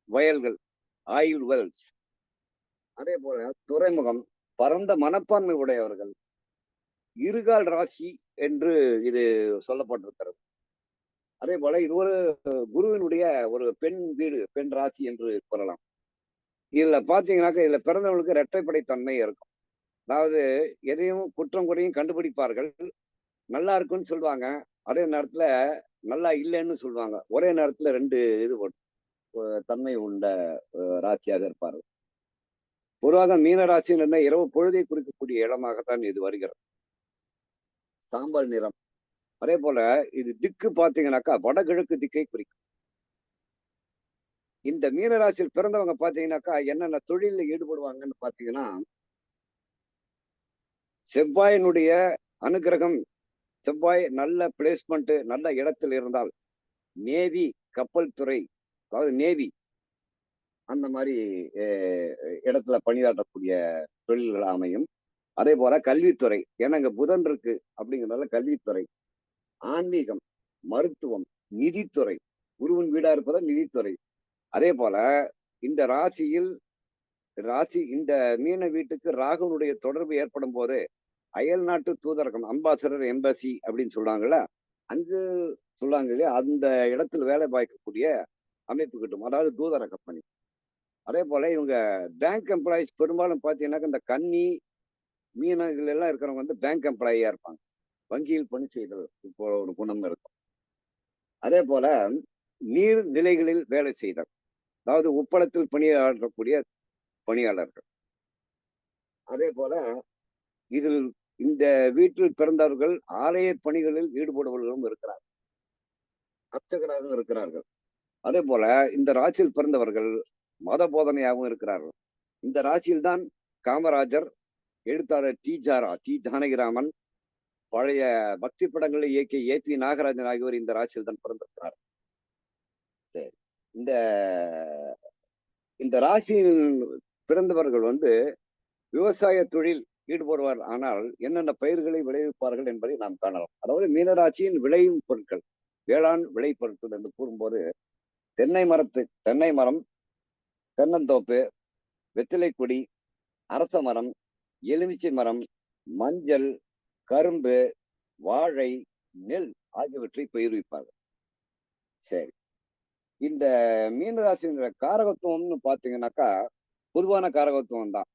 [SPEAKER 4] வயல்கள், ஆயில் வெல்ஸ், அதே போல துறைமுகம், பரந்த மனப்பான்மை உடையவர்கள், இருகால் ராசி என்று இது சொல்லப்பட்டிருக்கிறது. அதே போல இது ஒரு குருவினுடைய ஒரு பெண் வீடு, பெண் ராசி என்று கூறலாம். இதுல பாத்தீங்கன்னாக்க இதுல பிறந்தவங்களுக்கு இரட்டைப்படைத்தன்மை இருக்கும். அதாவது எதையும் குற்றம் குறையும் கண்டுபிடிப்பார்கள். நல்லா இருக்குன்னு சொல்லுவாங்க, அதே நேரத்துல நல்லா இல்லைன்னு சொல்லுவாங்க. ஒரே நேரத்துல ரெண்டு இது தன்மை உண்ட ராசியாக இருப்பார்கள். பொதுவாக மீன ராசின்னு இரவு பொழுதை குறிக்கக்கூடிய இடமாகத்தான் இது வருகிறது. சாம்பல் நிறம். அதே போல இது திக்கு பாத்தீங்கன்னாக்கா வடகிழக்கு திக்கை குறிக்கும். இந்த மீனராசியில் பிறந்தவங்க பாத்தீங்கன்னாக்கா என்னென்ன தொழிலில் ஈடுபடுவாங்கன்னு பாத்தீங்கன்னா, செவ்வாயினுடைய அனுகிரகம், செவ்வாய் நல்ல பிளேஸ்மெண்ட், நல்ல இடத்தில் இருந்தால் நேவி, கப்பல் துறை, அதாவது நேவி அந்த மாதிரி இடத்துல பணியாற்றக்கூடிய தொழில்கள் அமையும். அதே போல கல்வித்துறை, ஏன்னா இங்க புதன் இருக்கு அப்படிங்கிறதால கல்வித்துறை, ஆன்மீகம், மருத்துவம், நிதித்துறை, குருவின் வீடா இருப்பதால் நிதித்துறை. அதே போல இந்த ராசி இந்த மீன வீட்டுக்கு ராகுனுடைய தொடர்பு ஏற்படும் போது அயல் நாட்டு தூதரகம், அம்பாசடர், எம்பசி அப்படின்னு சொல்றாங்கல்ல, அங்கு சொல்றாங்க இல்லையா, அந்த இடத்துல வேலை பார்க்கக்கூடிய அமைப்பு கிட்டும், அதாவது தூதரக பணி. அதே போல இவங்க பேங்க் எம்ப்ளாயிஸ் பெரும்பாலும் பார்த்தீங்கன்னாக்க இந்த கன்னி, மீன இதுல எல்லாம் இருக்கிறவங்க வந்து பேங்க் எம்ப்ளாயியா இருப்பாங்க. வங்கியில் பணி செய்தல் இப்போ ஒரு குணம் இருக்கும். அதே போல நீர் நிலைகளில் வேலை செய்தல், அதாவது உப்பளத்தில் பணியாற்றக்கூடிய பணியாளர்கள். அதே போல இதில் இந்த வீட்டில் பிறந்தவர்கள் ஆலய பணிகளில் ஈடுபடுபவர்களும் இருக்கிறார்கள், அர்ச்சகராக இருக்கிறார்கள். அதே போல இந்த ராசியில் பிறந்தவர்கள் மத போதனையாகவும் இருக்கிறார்கள். இந்த ராசியில் தான் காமராஜர், எழுத்தாளர் டி ஜானகிராமன், பழைய பக்தி படங்களை இயக்கிய AP நாகராஜன் ஆகியோர் இந்த ராசியில் தான் பிறந்திருக்கிறார். சரி, இந்த ராசியில் பிறந்தவர்கள் வந்து விவசாய தொழில் ஈடுபடுவார். ஆனால் என்னென்ன பயிர்களை விளைவிப்பார்கள் என்பதை நாம் காணலாம். அதாவது மீனராசியின் விளையும் பொருட்கள், வேளாண் விளை பொருட்கள் என்று கூறும்போது தென்னை மரம், தென்னந்தோப்பு, வெற்றிலை கொடி, அரச மரம், எலுமிச்சை மரம், மஞ்சள், கரும்பு, வாழை, நெல் ஆகியவற்றை பயிர்விப்பார்கள். சரி, இந்த மீனராசிங்கிற காரகத்துவம்னு பாத்தீங்கன்னாக்கா பொதுவான காரகத்துவம் தான்.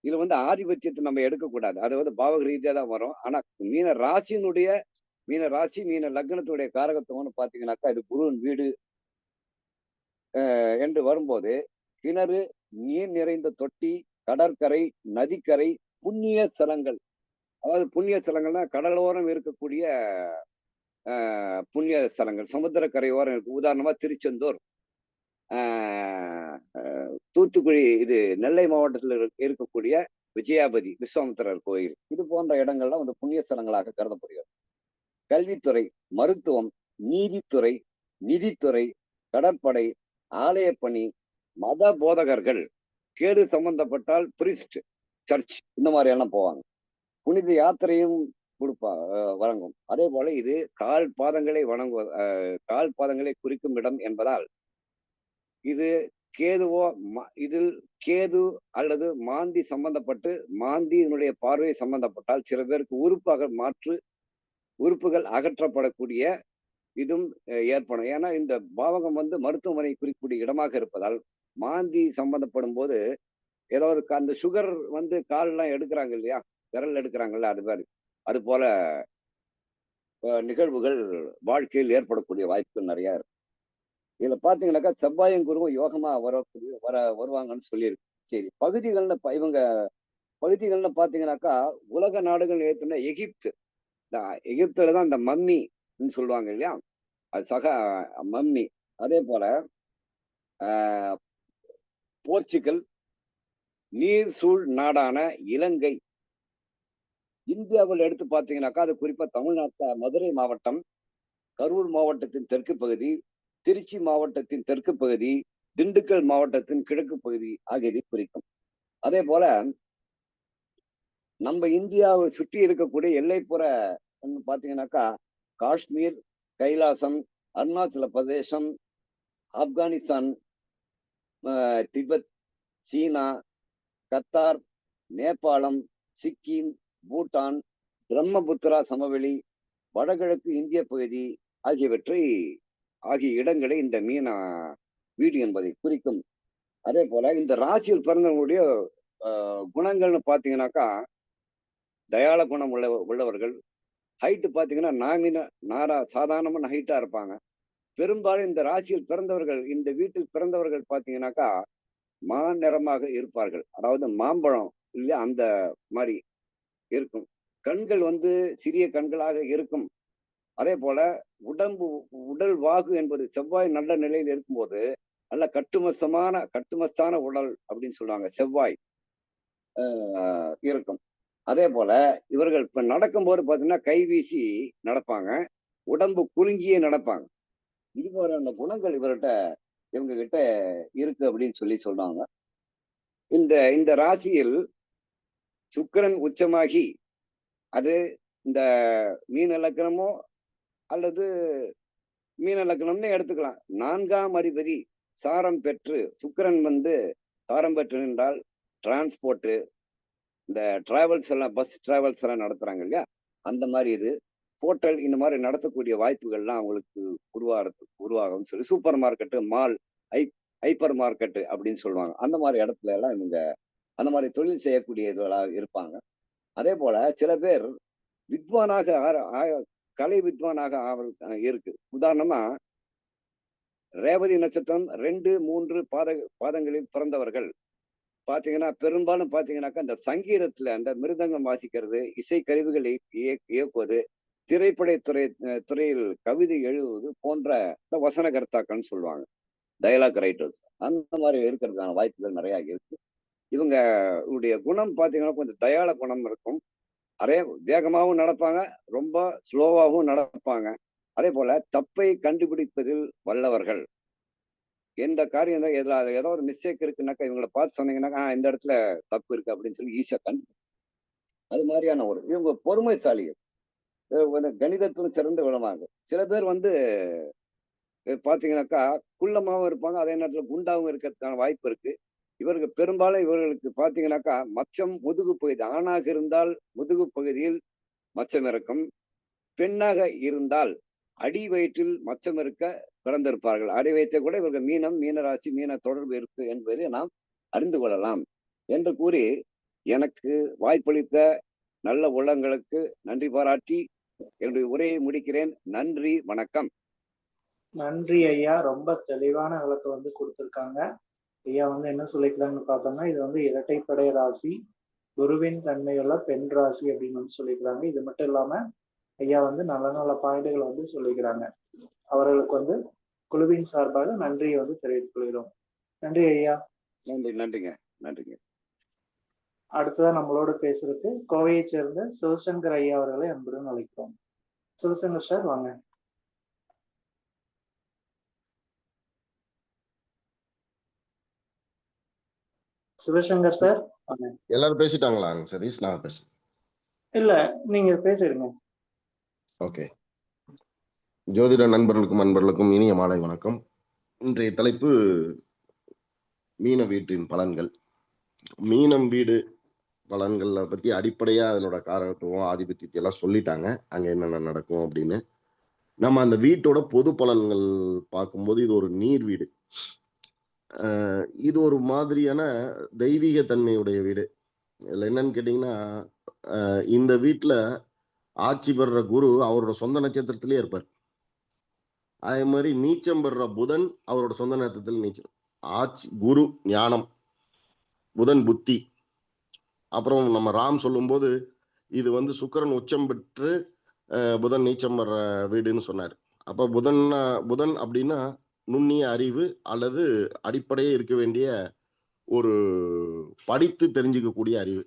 [SPEAKER 4] இதுல வந்து ஆதிபத்தியத்தை நம்ம எடுக்கக்கூடாது, அது வந்து பாவக ரீதியா தான் வரும். ஆனா மீன ராசி மீன லக்னத்துடைய காரகத்துவம்னு பாத்தீங்கன்னாக்கா இது குருவின் வீடு என்று வரும்போது கிணறு, நீர் நிறைந்த தொட்டி, கடற்கரை, நதிக்கரை, புண்ணிய ஸ்தலங்கள். அதாவது புண்ணிய ஸ்தலங்கள்னா கடலோரம் இருக்கக்கூடிய புண்ணிய ஸ்தலங்கள், சமுத்திர கரையோரம் இருக்கு. உதாரணமா திருச்செந்தூர், தூத்துக்குடி, இது நெல்லை மாவட்டத்தில் இருக்கக்கூடிய விஜயாபதி விஸ்வாமித்திரர் கோயில், இது போன்ற இடங்கள்லாம் வந்து புண்ணிய ஸ்தலங்களாக கருதப்படுகிறது. கல்வித்துறை, மருத்துவம், நீதித்துறை, நிதித்துறை, கடற்படை, ஆலயப்பணி, மத போதகர்கள், கேடு சம்பந்தப்பட்டால் பிரிஸ்ட், சர்ச், இந்த மாதிரி எல்லாம் போவாங்க. புனித யாத்திரையும் வழங்கும். அதே போல இது கால் பாதங்களை குறிக்கும் இடம் என்பதால் இது கேதுவோ, இதில் கேது அல்லது மாந்தி சம்பந்தப்பட்டு, மாந்தியினுடைய பார்வை சம்பந்தப்பட்டால் சில பேருக்கு உறுப்புகள் அகற்றப்படக்கூடிய இதுவும் ஏற்படும். ஏன்னா இந்த பாவகம் வந்து மருத்துவமனை குறிக்கக்கூடிய இடமாக இருப்பதால் மாந்தி சம்பந்தப்படும் போது ஏதாவது அந்த சுகர் வந்து கால்லாம் எடுக்கிறாங்க இல்லையா, விரல் எடுக்கிறாங்கல்ல, அது போல நிகழ்வுகள் வாழ்க்கையில் ஏற்படக்கூடிய வாய்ப்புகள் நிறைய இருக்கு. இதுல பாத்தீங்கன்னாக்கா செவ்வாயும் குருவும் யோகமா வருவாங்கன்னு சொல்லியிருக்கு. சரி, பகுதிகள்னு பாத்தீங்கன்னாக்கா உலக நாடுகள் ஏற்றுனா எகிப்து, எகிப்துல தான் இந்த மம்மின்னு சொல்லுவாங்க இல்லையா, அது மம்மி. அதே போல போர்ச்சுகல், நீர் சூழ் நாடான இலங்கை. இந்தியாவில் எடுத்து பார்த்தீங்கன்னாக்கா அது குறிப்பா தமிழ்நாட்டில் மதுரை மாவட்டம், கரூர் மாவட்டத்தின் தெற்கு பகுதி, திருச்சி மாவட்டத்தின் தெற்கு பகுதி, திண்டுக்கல் மாவட்டத்தின் கிழக்கு பகுதி ஆகியவை குறிக்கும். அதே போல நம்ம இந்தியாவை சுற்றி இருக்கக்கூடிய எல்லைப்புற பாத்தீங்கன்னாக்கா காஷ்மீர், கைலாசம், அருணாச்சல பிரதேசம், ஆப்கானிஸ்தான், திபெத், சீனா, கத்தார், நேபாளம், சிக்கிம், பூட்டான், பிரம்மபுத்திரா சமவெளி, வடகிழக்கு இந்திய பகுதி ஆகிய இடங்களை இந்த மீன வீடு என்பதை குறிக்கும். அதே போல இந்த ராசியில் பிறந்தவங்களுடைய குணங்கள்னு பாத்தீங்கன்னாக்கா, தயாள குணம் உள்ளவர்கள். ஹைட்டு பாத்தீங்கன்னா சாதாரணமான ஹைட்டா இருப்பாங்க. பெரும்பாலும் இந்த ராசியில் பிறந்தவர்கள், இந்த வீட்டில் பிறந்தவர்கள் பாத்தீங்கன்னாக்கா நிறமாக இருப்பார்கள். அதாவது மாம்பழம் இல்லையா, அந்த மாதிரி இருக்கும். கண்கள் சிறிய கண்களாக இருக்கும். அதே போல உடல் வாகு என்பது செவ்வாய் நல்ல நிலையில் இருக்கும்போது நல்ல கட்டுமஸ்தான உடல் அப்படின்னு சொல்லுவாங்க. செவ்வாய் இருக்கும். அதே போல இவர்கள் இப்ப நடக்கும்போது பாத்தீங்கன்னா கை வீசி நடப்பாங்க, உடம்பு குலுங்கியே நடப்பாங்க. இது மாதிரியான குணங்கள் இவங்க கிட்ட இருக்கு அப்படின்னு சொல்றாங்க. இந்த ராசியில் சுக்கிரன் உச்சமாகி, அது இந்த மீன லக்னமோ அல்லது மீன லக்னம்னு எடுத்துக்கலாம். 4ஆம் அதிபதி சாரம் பெற்று, சுக்கிரன் சாரம் பெற்று நின்றால் டிரான்ஸ்போர்ட், இந்த டிராவல்ஸ் எல்லாம், பஸ் டிராவல்ஸ் எல்லாம் நடத்துறாங்க இல்லையா, அந்த மாதிரி இது ஹோட்டல் இந்த மாதிரி நடத்தக்கூடிய வாய்ப்புகள்லாம் அவங்களுக்கு உருவாகும் சொல்லி super market, mall, hyper market அப்படின்னு சொல்லுவாங்க. அந்த மாதிரி இடத்துல எல்லாம் இவங்க அந்த மாதிரி தொழில் செய்யக்கூடிய இதுகளாக இருப்பாங்க. அதே போல சில பேர் கலை வித்வானாக இருக்கு. உதாரணமா ரேவதி நட்சத்திரம் 2, 3 பாதங்களில் பிறந்தவர்கள் பாத்தீங்கன்னா பெரும்பாலும் பாத்தீங்கன்னாக்கா இந்த சங்கீதத்துல அந்த மிருதங்கம் வாசிக்கிறது, இசை கருவிகளை இயக்குவது, திரைப்பட துறையில் கவிதை எழுதுவது போன்ற வசனகர்த்தாக்கள்னு சொல்லுவாங்க, டயலாக் ரைட்டர்ஸ். அந்த மாதிரி இருக்கிறதுக்கான வாய்ப்புகள் நிறைய இருக்கு. இவங்களுடைய குணம் பாத்தீங்கன்னா கொஞ்சம் தயாள குணம் இருக்கும். அதே வேகமாகவும் நடப்பாங்க, ரொம்ப ஸ்லோவாகவும் நடப்பாங்க. அதே போல தப்பை கண்டுபிடிப்பதில் வல்லவர்கள். எந்த காரியம் ஏதோ ஒரு மிஸ்டேக் இருக்குன்னாக்கா இவங்களை பார்த்து சொன்னீங்கன்னாக்கா இந்த இடத்துல தப்பு இருக்கு அப்படின்னு சொல்லி ஈஸியா அது மாதிரியான இவங்க பொறுமைசாலிகள். கணிதத்திலும் சிறந்து விளவாங்க. சில பேர் பாத்தீங்கன்னாக்கா குள்ளமாவும் இருப்பாங்க, அதே நேரத்துல குண்டாவும் இருக்கிறதுக்கான வாய்ப்பு இருக்கு. இவர்களுக்கு பாத்தீங்கன்னாக்கா மச்சம் முதுகு பகுதி, ஆணாக இருந்தால் முதுகு பகுதியில் மச்சம் இருக்கும், பெண்ணாக இருந்தால் அடி வயிற்றில் மச்சம் இருக்க பிறந்திருப்பார்கள். அடி வயிற்றை கூட இவர்கள் மீனராசி, மீன தொடர்பு இருக்கு என்பதை நாம் அறிந்து கொள்ளலாம் என்று கூறி, எனக்கு வாய்ப்பளித்த நல்ல உள்ளங்களுக்கு நன்றி பாராட்டி என்னுடைய உரையை முடிக்கிறேன். நன்றி, வணக்கம்.
[SPEAKER 2] நன்றி ஐயா, ரொம்ப தெளிவான விளக்கம் கொடுத்திருக்காங்க. ஐயா என்ன சொல்லிக்கலாம்னு பார்த்தோம்னா, இது இரட்டைப்படை ராசி, குருவின் தன்மையுள்ள பெண் ராசி அப்படின்னு சொல்லிக்கிறாங்க. இது மட்டும் இல்லாம ஐயா நல்ல நல்ல பாயிண்டுகளை சொல்லிக்கிறாங்க. அவர்களுக்கு குழுவின் சார்பாக நன்றியை தெரிவித்துக் கொள்கிறோம். நன்றி ஐயா.
[SPEAKER 4] நன்றிங்க.
[SPEAKER 2] அடுத்ததான் நம்மளோட பேசுறதுக்கு கோவையை சேர்ந்த சிவசங்கர் ஐயா அவர்களை அன்புடன் அழைக்கிறோம். சிவசங்கர் சார் வாங்க. சிவசங்கர் சார்
[SPEAKER 3] எல்லாரும் பேசிட்டாங்களா சதீஷ்? நான் பேச
[SPEAKER 2] இல்ல, நீங்க பேசிடுங்க.
[SPEAKER 3] ஓகே. ஜோதிட நண்பர்களுக்கும் இனிய மாலை வணக்கம். இன்றைய தலைப்பு மீன வீட்டின் பலன்கள். மீனம் வீடு பலன்களை பத்தி அடிப்படையா அதனோட காரகத்துவம், ஆதிபத்தியத்தை எல்லாம் சொல்லிட்டாங்க, அங்க என்னென்ன நடக்கும் அப்படின்னு. நம்ம அந்த வீட்டோட பொது பலன்கள் பார்க்கும்போது இது ஒரு நீர் வீடு. இது ஒரு மாதிரியான தெய்வீக தன்மையுடைய வீடு. இதுல என்னன்னு கேட்டீங்கன்னா, இந்த வீட்டுல ஆட்சி பெறுற குரு அவரோட சொந்த நட்சத்திரத்திலேயே இருப்பார். அதே மாதிரி நீச்சம் பெறுற புதன் அவரோட சொந்த நட்சத்திரத்தில் நீச்சம். ஆட்சி குரு ஞானம், புதன் புத்தி. அப்புறம் நம்ம ராம் சொல்லும்போது இது சுக்கிரன் உச்சம் பெற்று புதன் நீச்சம் பெற வீடுன்னு சொன்னார். அப்ப புதன் அப்படின்னா நுண்ணிய அறிவு அல்லது அடிப்படையே இருக்க வேண்டிய ஒரு படித்து தெரிஞ்சுக்கக்கூடிய அறிவு.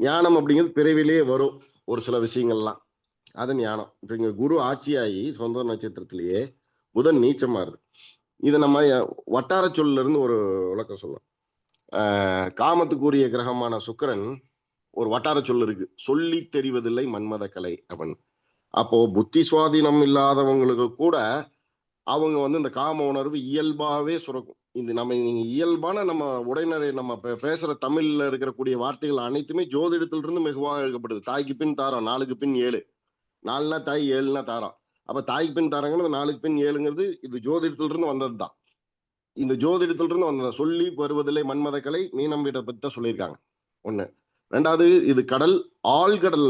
[SPEAKER 3] ஞானம் அப்படிங்கிறது பிறவிலேயே வரும் ஒரு சில விஷயங்கள்லாம், அது ஞானம். இப்ப இங்க குரு ஆட்சியாகி சொந்த நட்சத்திரத்திலேயே புதன் நீச்சமாறுது. இதை நம்ம வட்டார சொல்ல இருந்து ஒரு விளக்கம் சொல்லலாம். காமத்துக்குரிய கிரகமான சுக்கிரன் ஒரு வட்டார சொல் இருக்கு, சொல்லி தெரிவதில்லை மன்மத கலை அவன். அப்போ புத்தி சுவாதீனம் இல்லாதவங்களுக்கு கூட அவங்க வந்து இந்த காம உணர்வு இயல்பாவே சுரக்கும். இது நீங்க இயல்பான நம்ம உடைநடை நம்ம பேசுற தமிழ்ல இருக்கக்கூடிய வார்த்தைகள் அனைத்துமே ஜோதிடத்திலிருந்து மிகுவாக எடுக்கப்படுது. தாய்க்கு பின் தாரம், 4க்கு பின் 7. 4னா தாய், 7னா தாரம். அப்ப தாய்க்கு பின் தாரங்கிறது 4க்கு பின் 7ங்கிறது இது ஜோதிடத்திலிருந்து வந்ததுதான். இந்த ஜோதிடத்திலிருந்து வந்தது. சொல்லி வருவதில்லை மன்மத கலை, மீனம் வீட்டை பத்தி தான் சொல்லியிருக்காங்க. ஒண்ணு. 2வது இது கடல், ஆழ்கடல்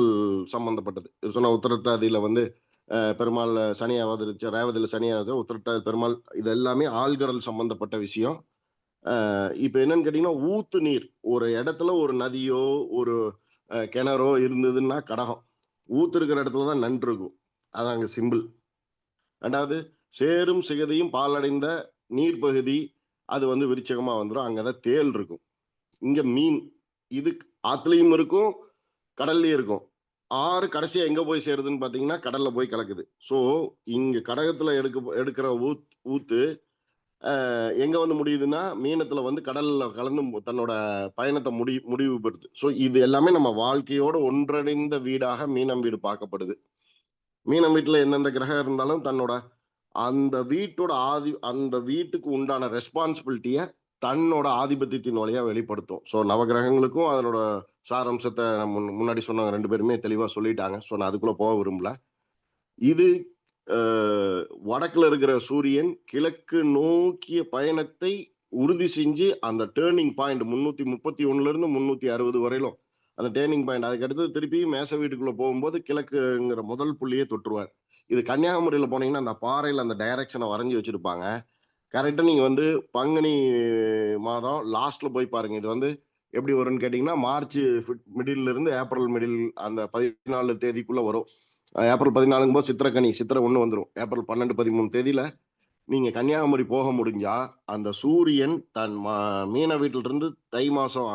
[SPEAKER 3] சம்பந்தப்பட்டது. சொன்ன உத்திரட்டாதியில வந்து பெருமாள் சனி அவதரிச்ச, ரேவதியில சனி அவதரிச்ச, உத்திரட்டாதி பெருமாள், இது எல்லாமே ஆழ்கடல் சம்பந்தப்பட்ட விஷயம். இப்ப என்னன்னு கேட்டீங்கன்னா, ஊத்து நீர் ஒரு இடத்துல ஒரு நதியோ ஒரு கிணறோ இருந்ததுன்னா கடகம். ஊத்து இருக்கிற இடத்துலதான் நன்று இருக்கும். அதான் அங்க சிம்பிள். 2வது சேரும் சிகதியும் பாலடைந்த நீர்ப்பகுதி, அது வந்து விருச்சகமா வந்துடும். அங்கதான் தேல் இருக்கும். இங்க மீன், இது ஆத்துலயும் இருக்கும் கடல்லயும் இருக்கும். ஆறு கடைசியா எங்க போய் சேருதுன்னு பாத்தீங்கன்னா கடல்ல போய் கலக்குது. சோ இங்க கடகத்துல எடுக்கிற ஊத்து எங்க வந்து முடியுதுன்னா மீனத்துல வந்து கடல்ல கலந்து தன்னோட பயணத்தை முடிவு பெறுது. சோ இது எல்லாமே நம்ம வாழ்க்கையோட ஒன்றடைந்த வீடாக மீனம் வீடு பார்க்கப்படுது. மீனம் வீட்டுல எந்தெந்த கிரகம் இருந்தாலும் தன்னோட அந்த வீட்டோட அந்த வீட்டுக்கு உண்டான ரெஸ்பான்சிபிலிட்டிய தன்னோட ஆதிபத்தியத்தின் வழியா வெளிப்படுத்தும். ஸோ நவகிரகங்களுக்கும் அதனோட சாரம்சத்தை முன்னாடி சொன்னவங்க 2 பேருமே தெளிவா சொல்லிட்டாங்க. ஸோ நான் அதுக்குள்ள போக விரும்பல. இது வடக்குல இருக்கிற சூரியன் கிழக்கு நோக்கிய பயணத்தை உறுதி செஞ்சு அந்த டேர்னிங் பாயிண்ட் 331 இருந்து 360 வரையிலும் அந்த டேர்னிங் பாயிண்ட், அதுக்கு அடுத்து திருப்பி மேச வீட்டுக்குள்ள போகும்போது கிழக்குங்கிற முதல் புள்ளியே தொற்றுவார். இது கன்னியாகுமரியில போனீங்கன்னா அந்த பாறையில அந்த டைரக்ஷனை வரைஞ்சி வச்சிருப்பாங்க. கரெக்டா நீங்க வந்து பங்குனி மாதம் லாஸ்ட்ல போய் பாருங்க. இது வந்து எப்படி வரும்னு கேட்டீங்கன்னா, மார்ச் மிடில் இருந்து ஏப்ரல் மிடில் அந்த 14 தேதிக்குள்ள வரும். ஏப்ரல் 14 போது சித்திரை 1 வந்துடும். ஏப்ரல் 12, 13 தேதியில நீங்க கன்னியாகுமரி போக முடிஞ்சா அந்த சூரியன் தன் மீன வீட்டுல இருந்து தை மாசம்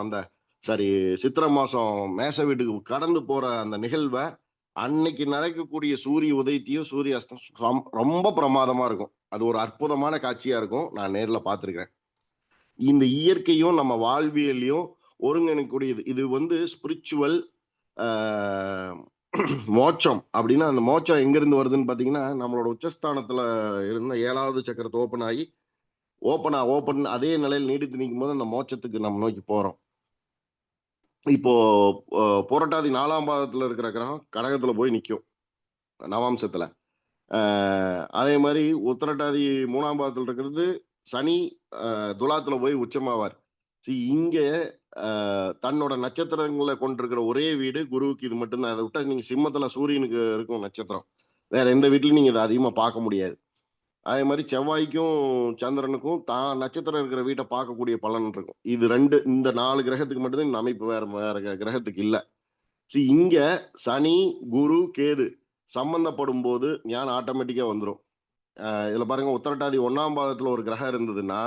[SPEAKER 3] சித்திரை மாசம் மேச வீட்டுக்கு கடந்து போற அந்த நிகழ்வை அன்னைக்கு நடக்கக்கூடிய சூரிய உதயத்தையும் சூரிய அஸ்தம் ரொம்ப பிரமாதமா இருக்கும். அது ஒரு அற்புதமான காட்சியா இருக்கும். நான் நேர்ல பார்த்திருக்கிறேன். இந்த இயற்கையும் நம்ம வாழ்வியலையும் ஒருங்கிணைக்கூடியது. இது வந்து ஸ்பிரிச்சுவல் மோட்சம் அப்படின்னா, அந்த மோட்சம் எங்க இருந்து வருதுன்னு பாத்தீங்கன்னா, நம்மளோட உச்சஸ்தானத்துல இருந்த 7வது சக்கரத்தை ஓப்பன் அதே நிலையில் நீடித்து நிற்கும் போது அந்த மோட்சத்துக்கு நம்ம நோக்கி போறோம். இப்போ புரட்டாதி 4ஆம் பாதத்துல இருக்கிற கிரகம் கடகத்துல போய் நிற்கும் நவாம்சத்துல. அதே மாதிரி உத்திரட்டாதி 3ஆம் பாதத்துல இருக்கிறது சனி துலாத்துல போய் உச்சமாவார். இங்க தன்னோட நட்சத்திரங்களை கொண்டிருக்கிற ஒரே வீடு குருவுக்கு இது மட்டும்தான். அதை விட்டா நீங்க சிம்மத்துல சூரியனுக்கு இருக்கும் நட்சத்திரம். வேற எந்த வீட்லயும் நீங்க இதை அதிகமா பார்க்க முடியாது. அதே மாதிரி செவ்வாய்க்கும் சந்திரனுக்கும் தான் நட்சத்திரம் இருக்கிற வீட்டை பார்க்கக்கூடிய பலன் இருக்கும். இது இந்த 4 கிரகத்துக்கு மட்டும்தான் இந்த அமைப்பு, வேற கிரகத்துக்கு இல்ல. இங்க சனி குரு கேது சம்பந்தப்படும் போது ஞானம் ஆட்டோமேட்டிக்கா வந்துடும். இதுல பாருங்க, உத்திரட்டாதி 1ஆம் பாதத்துல ஒரு கிரகம் இருந்ததுன்னா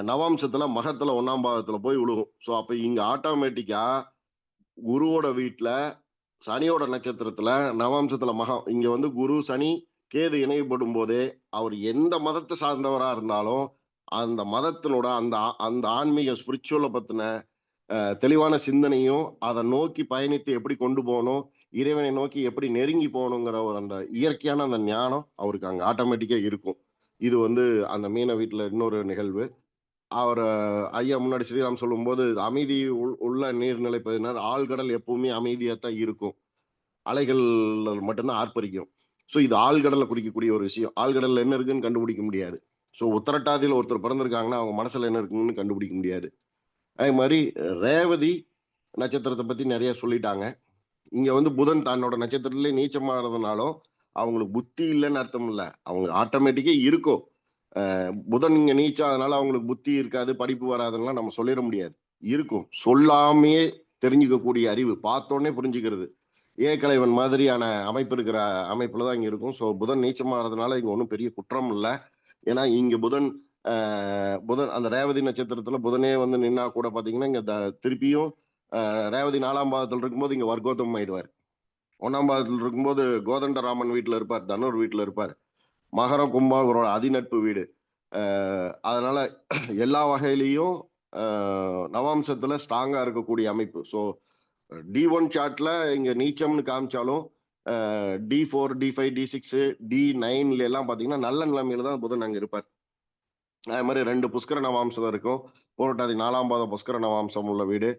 [SPEAKER 3] நவாம்சத்துல மகத்துல 1ஆம் பாதத்துல போய் விழுகும். ஸோ அப்ப இங்க ஆட்டோமேட்டிக்கா குருவோட வீட்டுல சனியோட நட்சத்திரத்துல நவாம்சத்துல மகம், இங்க வந்து குரு சனி கேது இணையப்படும் போதே அவர் எந்த மதத்தை சார்ந்தவரா இருந்தாலும் அந்த மதத்தினோட அந்த ஆன்மீக ஸ்பிரிச்சுவலை பத்தின தெளிவான சிந்தனையும் அதை நோக்கி பயணித்து எப்படி கொண்டு போகணும், இறைவனை நோக்கி எப்படி நெருங்கி போகணுங்கிற ஒரு அந்த இயற்கையான அந்த ஞானம் அவருக்கு அங்க ஆட்டோமேட்டிக்கா இருக்கும். இது வந்து அந்த மீன வீட்டுல இன்னொரு நிகழ்வு. அவர் ஐயா முன்னாடி ஸ்ரீராம் சொல்லும் போது அமைதி உள்ள நீர்நிலை பகுதியினர் ஆழ்கடல் எப்பவுமே அமைதியாத்தான் இருக்கும், அலைகள் மட்டும்தான் ஆர்ப்பரிக்கும். ஸோ இது ஆழ்கடலை குறிக்கக்கூடிய ஒரு விஷயம். ஆழ்கடல்ல என்ன இருக்குன்னு கண்டுபிடிக்க முடியாது. ஸோ உத்தரட்டாதியில் ஒருத்தர் பிறந்திருக்காங்கன்னா அவங்க மனசுல என்ன இருக்குன்னு கண்டுபிடிக்க முடியாது. அதே மாதிரி ரேவதி நட்சத்திரத்தை பத்தி நிறைய சொல்லிட்டாங்க. இங்க வந்து புதன் தன்னோட நட்சத்திரத்திலே நீச்சமாகறதுனாலும் அவங்களுக்கு புத்தி இல்லைன்னு அர்த்தம் இல்லை, அவங்க ஆட்டோமேட்டிக்கா இருக்கும். புதன் இங்க நீச்சம், அதனால அவங்களுக்கு புத்தி இருக்காது, படிப்பு வராதுன்னா நம்ம சொல்லிட முடியாது. இருக்கும். சொல்லாமே தெரிஞ்சுக்கக்கூடிய அறிவு, பார்த்தோன்னே புரிஞ்சுக்கிறது, ஏகலைவன் மாதிரியான அமைப்பு இருக்கிற அமைப்புலதான் இங்க இருக்கும். ஸோ புதன் நீச்சமாகறதுனால இங்க ஒன்றும் பெரிய குற்றம் இல்லை. ஏன்னா இங்க புதன் அந்த ரேவதி நட்சத்திரத்துல புதனே வந்து நின்னா கூட பாத்தீங்கன்னா இங்க திருப்பியும் ரேவதி 4ஆம் பாதத்துல இருக்கும்போது இங்க வர்க்கோத்தம் ஆயிடுவார். 1ஆம் பாதத்துல இருக்கும்போது கோதண்டராமன் வீட்டுல இருப்பார், தனுர் வீட்டுல இருப்பார். மகரம் கும்பம் இவரோட அதிநட்பு வீடு. அதனால எல்லா வகையிலையும் நவாம்சத்துல ஸ்ட்ராங்கா இருக்கக்கூடிய அமைப்பு. ஸோ D1 சார்ட்ல இங்க நீச்சம்னு காமிச்சாலும் D4, D5, D6, D9 எல்லாம் பாத்தீங்கன்னா நல்ல நிலைமையில தான் புதன் அங்க இருப்பார். அது மாதிரி 2 புஷ்கர நவாம்சம் இருக்கும். புரட்டாதி 4ஆம் பாதம் புஷ்கர நவாம்சம் உள்ள வீடு,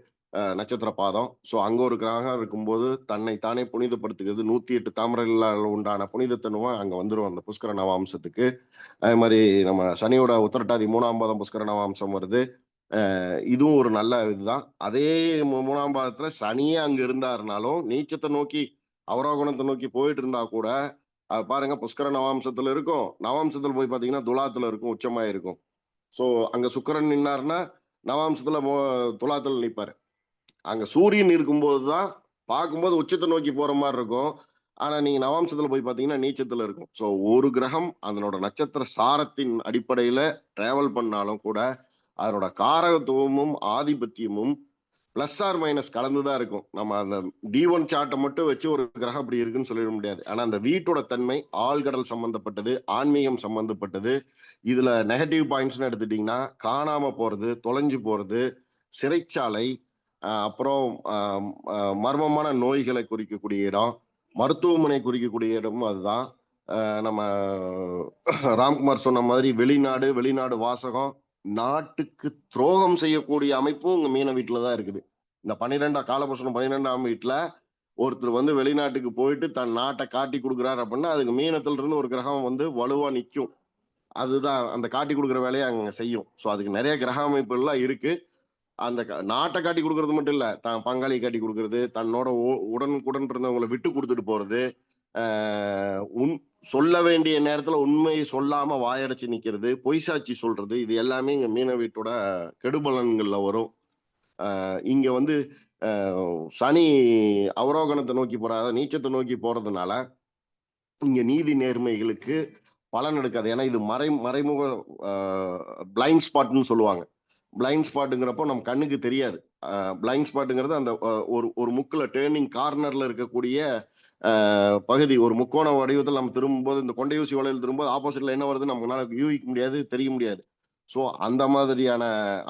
[SPEAKER 3] நட்சத்திர பாதம். ஸோ அங்க ஒரு கிரகம் இருக்கும்போது தன்னை தானே புனிதப்படுத்துகிறது. 108 தாமரைகளால் உண்டான புனிதத்தன்மை அங்க வந்துடும் அந்த புஷ்கர நவாம்சத்துக்கு. அதே மாதிரி நம்ம சனியோட உத்திரட்டாதி 3ஆம் பாதம் புஷ்கர நவாம்சம் வருது. இதுவும் ஒரு நல்ல இதுதான். அதே 3ஆம் பாதத்துல சனியே அங்க இருந்தாருனாலும் நீச்சத்தை நோக்கி அவரோகணத்தை நோக்கி போயிட்டு இருந்தா கூட பாருங்க புஷ்கர நவாம்சத்துல இருக்கும். நவாம்சத்துல போய் பாத்தீங்கன்னா துலாத்துல இருக்கும், உச்சமா இருக்கும். சோ அங்க சுக்கிரன் நின்னாருன்னா நவாம்சத்துல துலாத்துல நிப்பாரு. அங்க சூரியன் இருக்கும்போதுதான் பார்க்கும்போது உச்சத்தை நோக்கி போற மாதிரி இருக்கும். ஆனா நீங்க நவாம்சத்துல போய் பாத்தீங்கன்னா நீச்சத்துல இருக்கும். சோ ஒரு கிரகம் அதனோட நட்சத்திர சாரத்தின் அடிப்படையில டிராவல் பண்ணாலும் கூட அதனோட காரகத்துவமும் ஆதிபத்தியமும் பிளஸ் ஆர் மைனஸ் கலந்துதான் இருக்கும். நம்ம அந்த D1 சார்ட்டை மட்டும் வச்சு ஒரு கிரகம் அப்படி இருக்குன்னு சொல்லிட முடியாது. ஆனா அந்த வீட்டோட தன்மை ஆழ்கடல் சம்பந்தப்பட்டது, ஆன்மீகம் சம்பந்தப்பட்டது. இதுல நெகட்டிவ் பாயிண்ட்ஸ்னு எடுத்துட்டீங்கன்னா காணாம போறது, தொலைஞ்சு போறது, சிறைச்சாலை, அப்புறம் மர்மமான நோய்களை குறிக்கக்கூடிய இடம், மருத்துவமனை குறிக்கக்கூடிய இடமும் அதுதான். நம்ம ராம்குமார் சொன்ன மாதிரி வெளிநாடு வாசகம், நாட்டுக்கு துரோகம் செய்யக்கூடிய அமைப்பும் உங்க மீன வீட்டுலதான் இருக்குது. இந்த 12ஆம் வீட்டுல ஒருத்தர் வந்து வெளிநாட்டுக்கு போயிட்டு தன் நாட்டை காட்டி கொடுக்குறாரு அப்படின்னா அதுக்கு மீனத்துல இருந்து ஒரு கிரகம் வந்து வலுவா நிற்கும். அதுதான் அந்த காட்டி கொடுக்குற வேலையை அங்க செய்யும். ஸோ அதுக்கு நிறைய கிரக அமைப்புகள்லாம் இருக்கு. அந்த நாட்டை காட்டி கொடுக்கறது மட்டும் இல்ல, தான் பங்காளி காட்டி கொடுக்கறது, தன்னோட உடனுக்குடன் இருந்தவங்களை விட்டு கொடுத்துட்டு போறது, சொல்ல வேண்டிய நேரத்துல உண்மையை சொல்லாம வாயடைச்சு நிக்கிறது, பொய் சாட்சி சொல்றது, இது எல்லாமே இங்க மீன வீட்டோட கெடுபலன்கள்ல வரும். இங்க வந்து சனி அவரோகணத்தை நோக்கி அதாவது நீச்சத்தை நோக்கி போறதுனால இங்க நீதி நேர்மைகளுக்கு பலன் எடுக்காது. ஏன்னா இது மறைமுக பிளைண்ட் ஸ்பாட்னு சொல்லுவாங்க. பிளைண்ட் ஸ்பாட்டுங்கிறப்போ நம்ம கண்ணுக்கு தெரியாது. பிளைண்ட் ஸ்பாட்டுங்கிறது அந்த ஒரு முக்குல டேர்னிங் கார்னர்ல இருக்கக்கூடிய பகுதி, ஒரு முக்கோண வடிவத்தில் நம்ம திரும்பும்போது இந்த கொண்டையூசி வளையல் திரும்பும்போது ஆப்போசிட்ல என்ன வருதுன்னு நம்மளால யூகிக்க முடியாது, தெரிய முடியாது. ஸோ அந்த மாதிரியான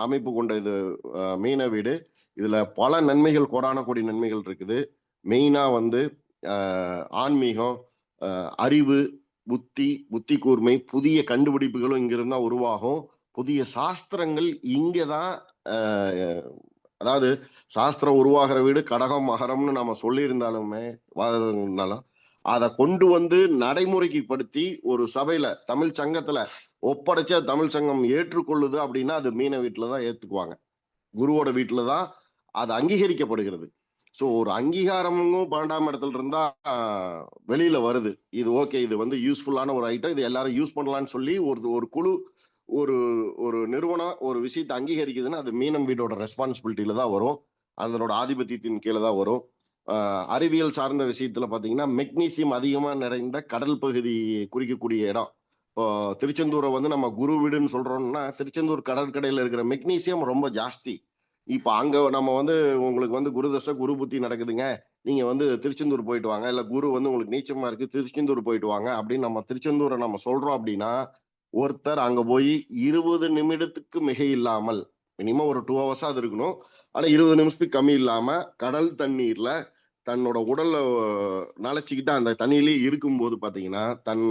[SPEAKER 3] அமைப்பு கொண்ட இது மீன வீடு. இதுல பல நன்மைகள், கோடான கோடி நன்மைகள் இருக்குது. மெயினா வந்து ஆன்மீகம், அறிவு, புத்தி கூர்மை, புதிய கண்டுபிடிப்புகளும் இங்கிருந்தா உருவாகும். புதிய சாஸ்திரங்கள் இங்கதான் அதாவது சாஸ்திரம் உருவாகிற வீடு கடகம் மகரம்னு நம்ம சொல்லியிருந்தாலுமே இருந்தாலும் அதை கொண்டு வந்து நடைமுறைக்கு படுத்தி ஒரு சபையில தமிழ் சங்கத்துல ஒப்படைச்ச தமிழ் சங்கம் ஏற்றுக்கொள்ளுது அப்படின்னா அது மீன வீட்டுலதான் ஏத்துக்குவாங்க. குருவோட வீட்டுலதான் அது அங்கீகரிக்கப்படுகிறது. ஸோ ஒரு அங்கீகாரமும் 12ஆம் இடத்துல இருந்தா வெளியில வருது. இது ஓகே, இது வந்து யூஸ்ஃபுல்லான ஒரு ஐட்டம், இது எல்லாரும் யூஸ் பண்ணலாம்னு சொல்லி ஒரு குழு ஒரு நிறுவனம் ஒரு விஷயத்தை அங்கீகரிக்குதுன்னா அது மீனம் வீடோட ரெஸ்பான்சிபிலிட்டியில தான் வரும். அதனோட ஆதிபத்தியத்தின் கீழே தான் வரும். அறிவியல் சார்ந்த விஷயத்துல பாத்தீங்கன்னா மெக்னீசியம் அதிகமா நிறைந்த கடல் பகுதி குறிக்கக்கூடிய இடம். இப்போ திருச்செந்தூரை வந்து நம்ம குரு வீடுன்னு சொல்றோம்னா திருச்செந்தூர் கடற்கரையில இருக்கிற மெக்னீசியம் ரொம்ப ஜாஸ்தி. இப்ப அங்க நம்ம வந்து உங்களுக்கு வந்து குருதசை குரு புத்தி நடக்குதுங்க, நீங்க வந்து திருச்செந்தூர் போயிட்டு வாங்க, இல்ல குரு வந்து உங்களுக்கு நீச்சமா இருக்கு திருச்செந்தூர் போயிட்டு வாங்க அப்படின்னு நம்ம திருச்செந்தூரை நம்ம சொல்றோம் அப்படின்னா ஒருத்தர் அங்க போய் 20 நிமிடத்துக்கு மிக இல்லாமல் மினிமம் ஒரு 2 hours அது இருக்கணும். ஆனா 20 நிமிஷத்துக்கு கம்மி இல்லாம கடல் தண்ணீர்ல தன்னோட உடல்ல நனைச்சிக்கிட்டு அந்த தண்ணியிலே இருக்கும்போது பாத்தீங்கன்னா தன்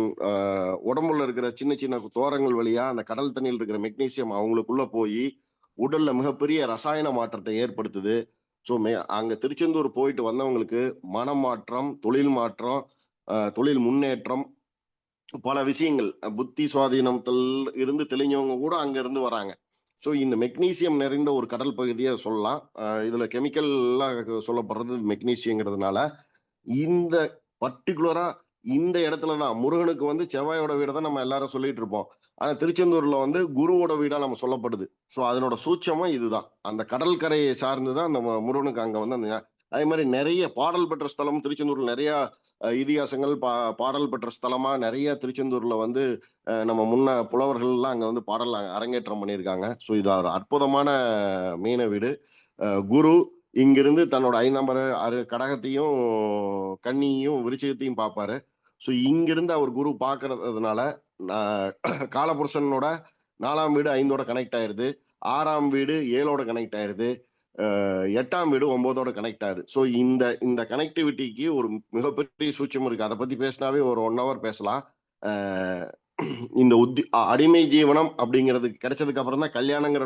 [SPEAKER 3] உடம்புல இருக்கிற சின்ன சின்ன தோரங்கள் வழியா அந்த கடல் தண்ணியில் இருக்கிற மெக்னீசியம் அவங்களுக்குள்ள போய் உடல்ல மிகப்பெரிய ரசாயன மாற்றத்தை ஏற்படுத்துது. ஸோ அங்க திருச்செந்தூர் போயிட்டு வந்தவங்களுக்கு மனமாற்றம், தொழில் மாற்றம், தொழில் முன்னேற்றம், பல விஷயங்கள், புத்தி சுவாதீனத்தில் இருந்து தெளிஞ்சவங்க கூட அங்க இருந்து வராங்க. ஸோ இந்த மெக்னீசியம் நிறைந்த ஒரு கடல் பகுதியை சொல்லலாம். இதுல கெமிக்கல்லாம் சொல்லப்படுறது மெக்னீசியங்கிறதுனால இந்த பர்டிகுலரா இந்த இடத்துலதான் முருகனுக்கு வந்து செவ்வாயோட வீடை தான் நம்ம எல்லாரும் சொல்லிட்டு இருப்போம். ஆனா திருச்செந்தூர்ல வந்து குருவோட வீடா நம்ம சொல்லப்படுது. ஸோ அதனோட சூட்சமும் இதுதான். அந்த கடற்கரையை சார்ந்துதான் அந்த முருகனுக்கு அங்க வந்து அந்த அதே மாதிரி நிறைய பாடல் பெற்ற ஸ்தலம் திருச்செந்தூர்ல நிறைய இதிகாசங்கள் பாடல் பெற்ற ஸ்தலமா நிறைய திருச்செந்தூர்ல வந்து நம்ம முன்ன புலவர்கள்லாம் அங்க வந்து பாடல் அரங்கேற்றம் பண்ணியிருக்காங்க. ஸோ இது ஒரு அற்புதமான மீன வீடு. குரு இங்கிருந்து தன்னோட 5ஆம் கடகத்தையும் கன்னியையும் விருச்சிகத்தையும் பார்ப்பாரு. ஸோ இங்கிருந்து அவர் குரு பார்க்கறதுனால காலபுருஷனோட 4ஆம் வீடு 5ஓட கனெக்ட் ஆயிருது, 6ஆம் வீடு 7ஓட கனெக்ட் ஆயிருது, 8ஆம் வீடு 9ஓட கனெக்ட் ஆகுது. ஸோ இந்த இந்த கனெக்டிவிட்டிக்கு ஒரு மிகப்பெரிய சூட்சம் இருக்கு. அதை பத்தி பேசினாவே ஒரு 1 hour பேசலாம். இந்த அடிமை ஜீவனம் அப்படிங்கிறது கிடைச்சதுக்கு அப்புறம் தான் கல்யாணங்கிற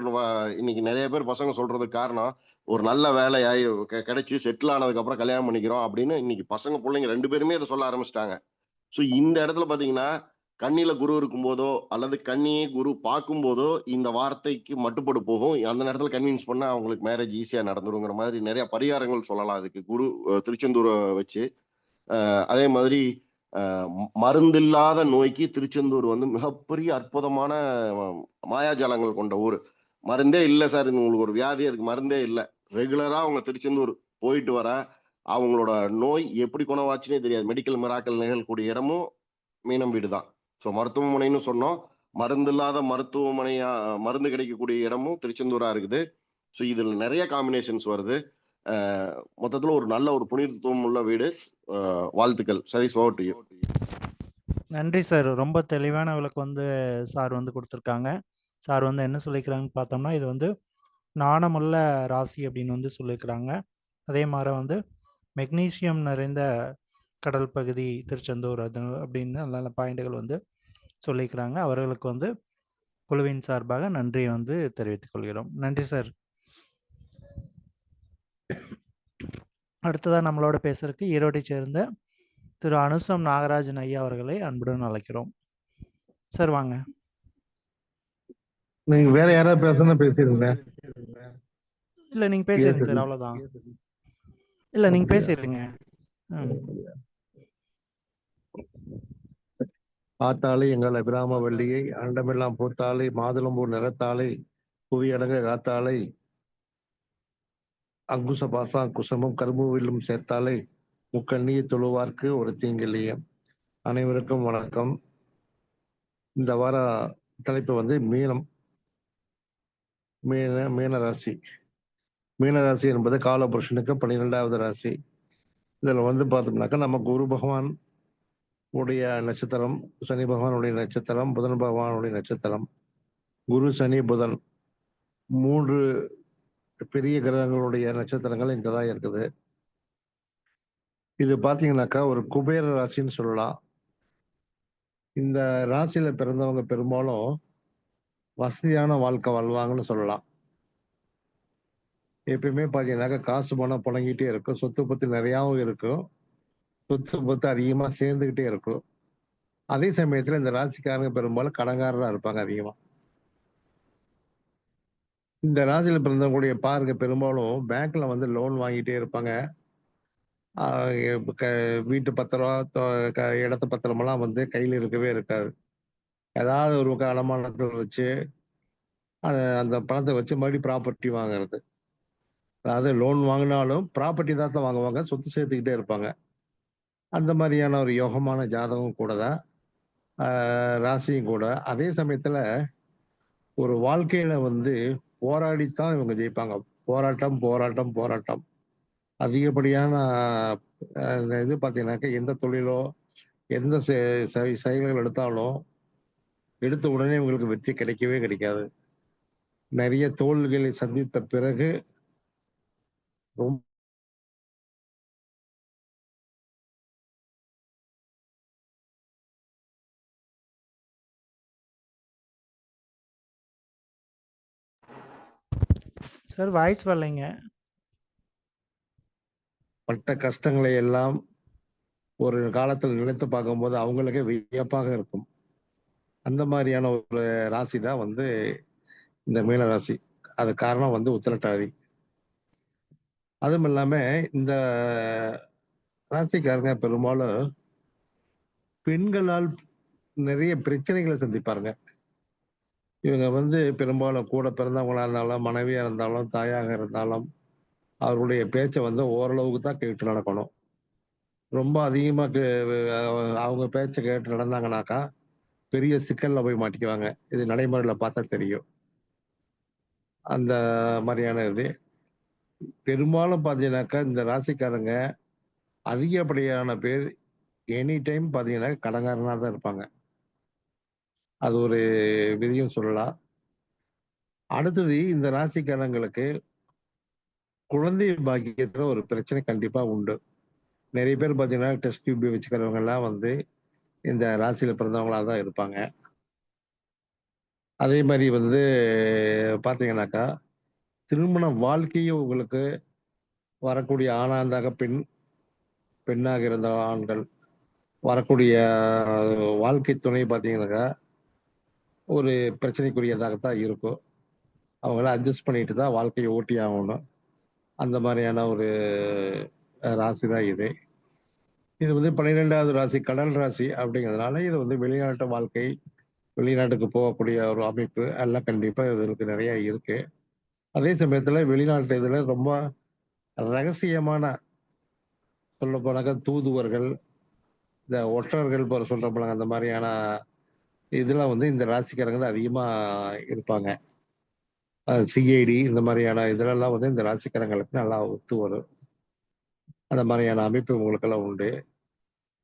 [SPEAKER 3] இன்னைக்கு நிறைய பேர் பசங்க சொல்றதுக்கு காரணம், ஒரு நல்ல வேலையாய் கிடைச்சி செட்டில் ஆனதுக்கு அப்புறம் கல்யாணம் பண்ணிக்கிறோம் அப்படின்னு இன்னைக்கு பசங்க பிள்ளைங்க 2 பேருமே இதை சொல்ல ஆரம்பிச்சிட்டாங்க. ஸோ இந்த இடத்துல பாத்தீங்கன்னா கண்ணில குரு இருக்கும்போதோ அல்லது கண்ணியே குரு பார்க்கும்போதோ இந்த வார்த்தைக்கு மட்டுப்பட்டு போகும். அந்த நேரத்துல கன்வின்ஸ் பண்ணா அவங்களுக்கு மேரேஜ் ஈஸியா நடந்துருங்கிற மாதிரி நிறைய பரிகாரங்கள் சொல்லலாம் அதுக்கு குரு திருச்செந்தூரை வச்சு. அதே மாதிரி மருந்தில்லாத நோய்க்கு திருச்செந்தூர் வந்து மிகப்பெரிய அற்புதமான மாயாஜாலங்கள் கொண்ட ஊர். மருந்தே இல்லை சார், உங்களுக்கு ஒரு வியாதி, அதுக்கு மருந்தே இல்லை, ரெகுலரா அவங்க திருச்செந்தூர் போயிட்டு வர அவங்களோட நோய் எப்படி குணமாச்சுன்னே தெரியாது. மெடிக்கல் மிராக்கல் நிகழக்கூடிய இடமும் மீனம் வீடு தான். ஸோ மருத்துவமனைன்னு சொன்னோம், மருந்து இல்லாத மருத்துவமனையா மருந்து கிடைக்கக்கூடிய இடமும் திருச்செந்தூரா இருக்குது. ஸோ இதுல நிறைய காம்பினேஷன்ஸ் வருது. மொத்தத்துல ஒரு நல்ல ஒரு புனிதத்துவம் உள்ள வீடு. வாழ்த்துக்கள். Satish, over to you.
[SPEAKER 2] நன்றி சார். ரொம்ப தெளிவான விளக்கம் வந்து சார் வந்து கொடுத்துருக்காங்க. சார் வந்து என்ன சொல்லிக்கிறாங்கன்னு பார்த்தோம்னா, இது வந்து நாணமுள்ள ராசி அப்படின்னு வந்து சொல்லியிருக்கிறாங்க. அதே மாதிரி வந்து மெக்னீசியம் நிறைந்த கடல் பகுதி திருச்செந்தூர் அது அப்படின்னு நல்ல நல்ல பாயிண்ட்டுகள் வந்து சொல்லியிருக்கிறாங்க. அவர்களுக்கு வந்து குழுவின் சார்பாக நன்றியை வந்து தெரிவித்துக் கொள்கிறோம். நன்றி சார். அடுத்ததாக நம்மளோட பேசுறதுக்கு ஈரோட்டை சேர்ந்த திரு அனுசம் நாகராஜன் ஐயா அவர்களை அன்புடன் அழைக்கிறோம். சார் வாங்க.
[SPEAKER 5] நீங்க வேற யாராவது பேசணும் பேசிருங்க.
[SPEAKER 2] இல்ல நீங்க பேசிருங்க சார், அவ்வளவுதான். இல்ல நீங்க பேசிருங்க.
[SPEAKER 5] ஆத்தாளை எங்கள் அபிராமவல்லியை அண்டமெல்லாம் பூத்தாளை மாதுளம்பூர் நிறத்தாளை புவியடங்க காத்தாளை அங்குச பாசா குசமும் கரும்புவிலும் சேர்த்தாளை முக்கண்ணியை தொழுவார்க்கு ஒரு தீங்கில்லையே. அனைவருக்கும் வணக்கம். இந்த வார தலைப்பு வந்து மீனம், மீன ராசி. மீன ராசி என்பது காலபுருஷனுக்கு 12வது ராசி. இதுல வந்து பார்த்தோம்னாக்கா நம்ம குரு பகவான் உடைய நட்சத்திரம், சனி பகவானுடைய நட்சத்திரம், புதன் பகவானுடைய நட்சத்திரம். குரு சனி புதன் 3 பெரிய கிரகங்களுடைய நட்சத்திரங்கள் இங்கதான் இருக்குது. இது பாத்தீங்கன்னாக்கா ஒரு குபேர ராசின்னு சொல்லலாம். இந்த ராசியில பிறந்தவங்க பெரும்பாலும் வசதியான வாழ்க்கை வாழ்வாங்கன்னு சொல்லலாம். எப்பயுமே பாத்தீங்கன்னாக்கா காசு பணம் புழங்கிட்டே இருக்கும், சொத்து பத்து நிறையாவும் இருக்கும், சொத்து பத்து அதிகமா சேர்ந்துகிட்டே இருக்கும். அதே சமயத்துல இந்த ராசிக்காரங்க பெரும்பாலும் கடன்காரரா இருப்பாங்க அதிகமா. இந்த ராசியில பிறந்தவங்களுடைய பாருங்க பெரும்பாலும் பேங்க்ல வந்து லோன் வாங்கிட்டே இருப்பாங்க. வீட்டு பத்திரம், இடத்து பத்திரமெல்லாம் வந்து கையில் இருக்கவே இருக்காது. ஏதாவது ஒரு அடமானத்தில் வச்சு அந்த பணத்தை வச்சு மறுபடியும் ப்ராப்பர்ட்டி வாங்குறது. அதாவது லோன் வாங்கினாலும் ப்ராப்பர்ட்டி தான் வாங்குவாங்க, சொத்து சேர்த்துக்கிட்டே இருப்பாங்க. அந்த மாதிரியான ஒரு யோகமான ஜாதகம் கூட தான் ராசியும் கூட. அதே சமயத்துல ஒரு வாழ்க்கையில வந்து போராடித்தான் இவங்க ஜெயிப்பாங்க. போராட்டம் போராட்டம் போராட்டம். அதிகப்படியான இது பார்த்தீங்கன்னாக்கா எந்த தொழிலோ எந்த செயல்கள் எடுத்தாலும் எடுத்த உடனே உங்களுக்கு வெற்றி கிடைக்கவே கிடைக்காது. நிறைய தோல்விகளை சந்தித்த பிறகு ரொம்ப
[SPEAKER 2] சார் வாய்ஸ் வரலைங்க.
[SPEAKER 5] பட்ட கஷ்டங்களை எல்லாம் ஒரு காலத்தில் நினைத்து பார்க்கும்போது அவங்களுக்கே வியப்பாக இருக்கும். அந்த மாதிரியான ஒரு ராசி தான் வந்து இந்த மீன ராசி. அது காரணம் வந்து உத்திரட்டாதி. அதுவும் இல்லாம இந்த ராசிக்காரங்க பெரும்பாலும் பெண்களால் நிறைய பிரச்சனைகளை சந்திப்பாருங்க. இவங்க வந்து பெரும்பாலும் கூட பிறந்தவங்களா இருந்தாலும், மனைவியா இருந்தாலும், தாயாக இருந்தாலும் அவருடைய பேச்சை வந்து ஓரளவுக்கு தான் கேட்டு நடக்கணும். ரொம்ப அதிகமா அவங்க பேச்சை கேட்டு நடந்தாங்கன்னாக்கா பெரிய சிக்கல்ல போய் மாட்டிக்குவாங்க. இது நடைமுறையில பார்த்தா தெரியும். அந்த மாதிரியான இது பெரும்பாலும் பார்த்தீங்கன்னாக்கா இந்த ராசிக்காரங்க அதிகப்படியான பேர் எனி டைம் பார்த்தீங்கன்னா கடன்காரனா தான் இருப்பாங்க. அது ஒரு விதியும் சொல்லலாம். அடுத்தது இந்த ராசிக்காரங்களுக்கு குழந்தை பாக்கியத்துல ஒரு பிரச்சனை கண்டிப்பா உண்டு. நிறைய பேர் பாத்தீங்கன்னா டெஸ்ட் டியூப் வச்சுக்கிறவங்க எல்லாம் வந்து இந்த ராசியில பிறந்தவங்களா தான் இருப்பாங்க. அதே மாதிரி வந்து பாத்தீங்கன்னாக்கா திருமண வாழ்க்கையும் உங்களுக்கு வரக்கூடிய ஆணா இருந்தாக பெண்ணாக இருந்த ஆண்கள் வரக்கூடிய வாழ்க்கை துணை பாத்தீங்கன்னாக்கா ஒரு பிரச்சனைக்குரியதாகத்தான் இருக்கும். அவங்கள அட்ஜஸ்ட் பண்ணிட்டு தான் வாழ்க்கையை ஓட்டி ஆகணும். அந்த மாதிரியான ஒரு ராசி தான் இது. இது வந்து 12வது ராசி கடல் ராசி அப்படிங்கிறதுனால இது வந்து வெளிநாட்டு வாழ்க்கை, வெளிநாட்டுக்கு போகக்கூடிய ஒரு அமைப்பு எல்லாம் கண்டிப்பா இதுக்கு நிறைய இருக்கு. அதே சமயத்துல வெளிநாட்டு இதுல ரொம்ப ரகசியமான சொல்ல போனாக்க தூதுவர்கள், இந்த ஒற்றர்கள் போல சொல்ற போனாங்க அந்த மாதிரியான இதெல்லாம் வந்து இந்த ராசிக்காரங்க தான் அதிகமா இருப்பாங்க. சிஐடி இந்த மாதிரியான இதுலெல்லாம் வந்து இந்த ராசிக்காரங்களுக்கு நல்லா ஒத்து வரும். அந்த மாதிரியான அமைப்பு உங்களுக்கெல்லாம் உண்டு.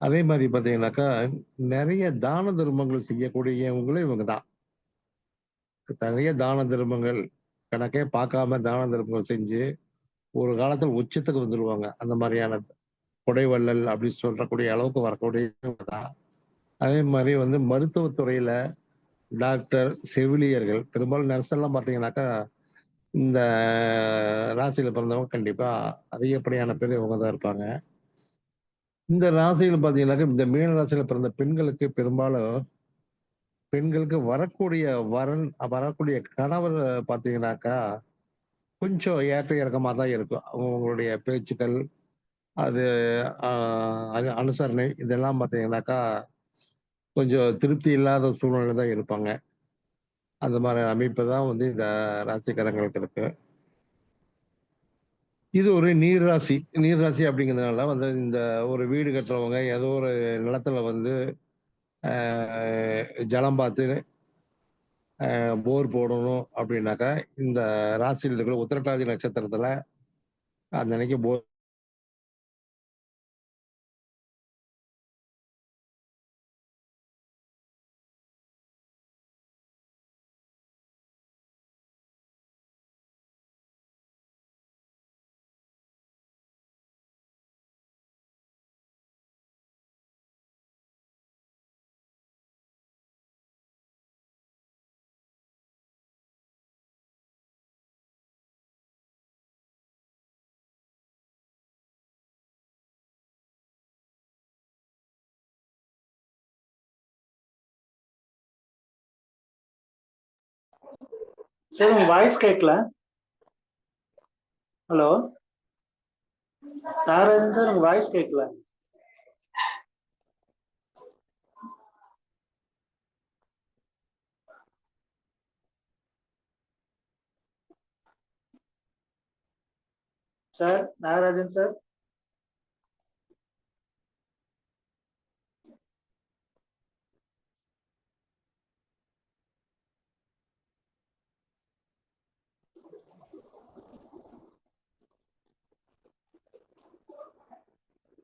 [SPEAKER 5] அதே மாதிரி பாத்தீங்கன்னாக்கா நிறைய தான தர்மங்கள் செய்யக்கூடியவங்களும் இவங்க தான். நிறைய தான தர்மங்கள் கணக்கே பார்க்காம தான தர்மங்கள் செஞ்சு ஒரு காலத்துல உச்சத்துக்கு வந்துருவாங்க. அந்த மாதிரியான கொடைவள்ளல் அப்படி சொல்லக்கூடிய அளவுக்கு வரக்கூடியவங்க தான். அதே மாதிரி வந்து மருத்துவத்துறையில டாக்டர், செவிலியர்கள் பெரும்பாலும் நர்ஸ் எல்லாம் பாத்தீங்கன்னாக்கா இந்த ராசியில பிறந்தவங்க கண்டிப்பா அதிகப்படியான பேர் இவங்க தான் இருப்பாங்க. இந்த ராசியில பாத்தீங்கன்னாக்கா இந்த மீன ராசியில பிறந்த பெண்களுக்கு பெரும்பாலும் பெண்களுக்கு வரக்கூடிய வரக்கூடிய கணவர் பாத்தீங்கன்னாக்கா கொஞ்சம் ஏற்ற இறக்கமா தான் இருக்கும். அவங்களுடைய பேச்சுக்கள் அது அனுசரணை இதெல்லாம் பாத்தீங்கன்னாக்கா கொஞ்சம் திருப்தி இல்லாத சூழ்நிலை தான் இருப்பாங்க. அந்த மாதிரி அமைப்பு தான் வந்து இந்த ராசிக்காரங்களுக்கு இருக்கு. இது ஒரு நீர் ராசி. நீர் ராசி அப்படிங்கிறதுனால வந்து இந்த ஒரு வீடு கட்டுறவங்க ஏதோ ஒரு நிலத்துல வந்து ஜலம் பார்த்து போர் போடணும் அப்படின்னாக்கா இந்த ராசியில் இருக்கிற உத்திரட்டாதி நட்சத்திரத்துல அந்த அன்னைக்கு போர்
[SPEAKER 2] சார் உங்க வாய்ஸ் கேட்கல. ஹலோ நாகராஜன் சார், உங்க வாய்ஸ் கேட்கல. Sir Nagarajan sir.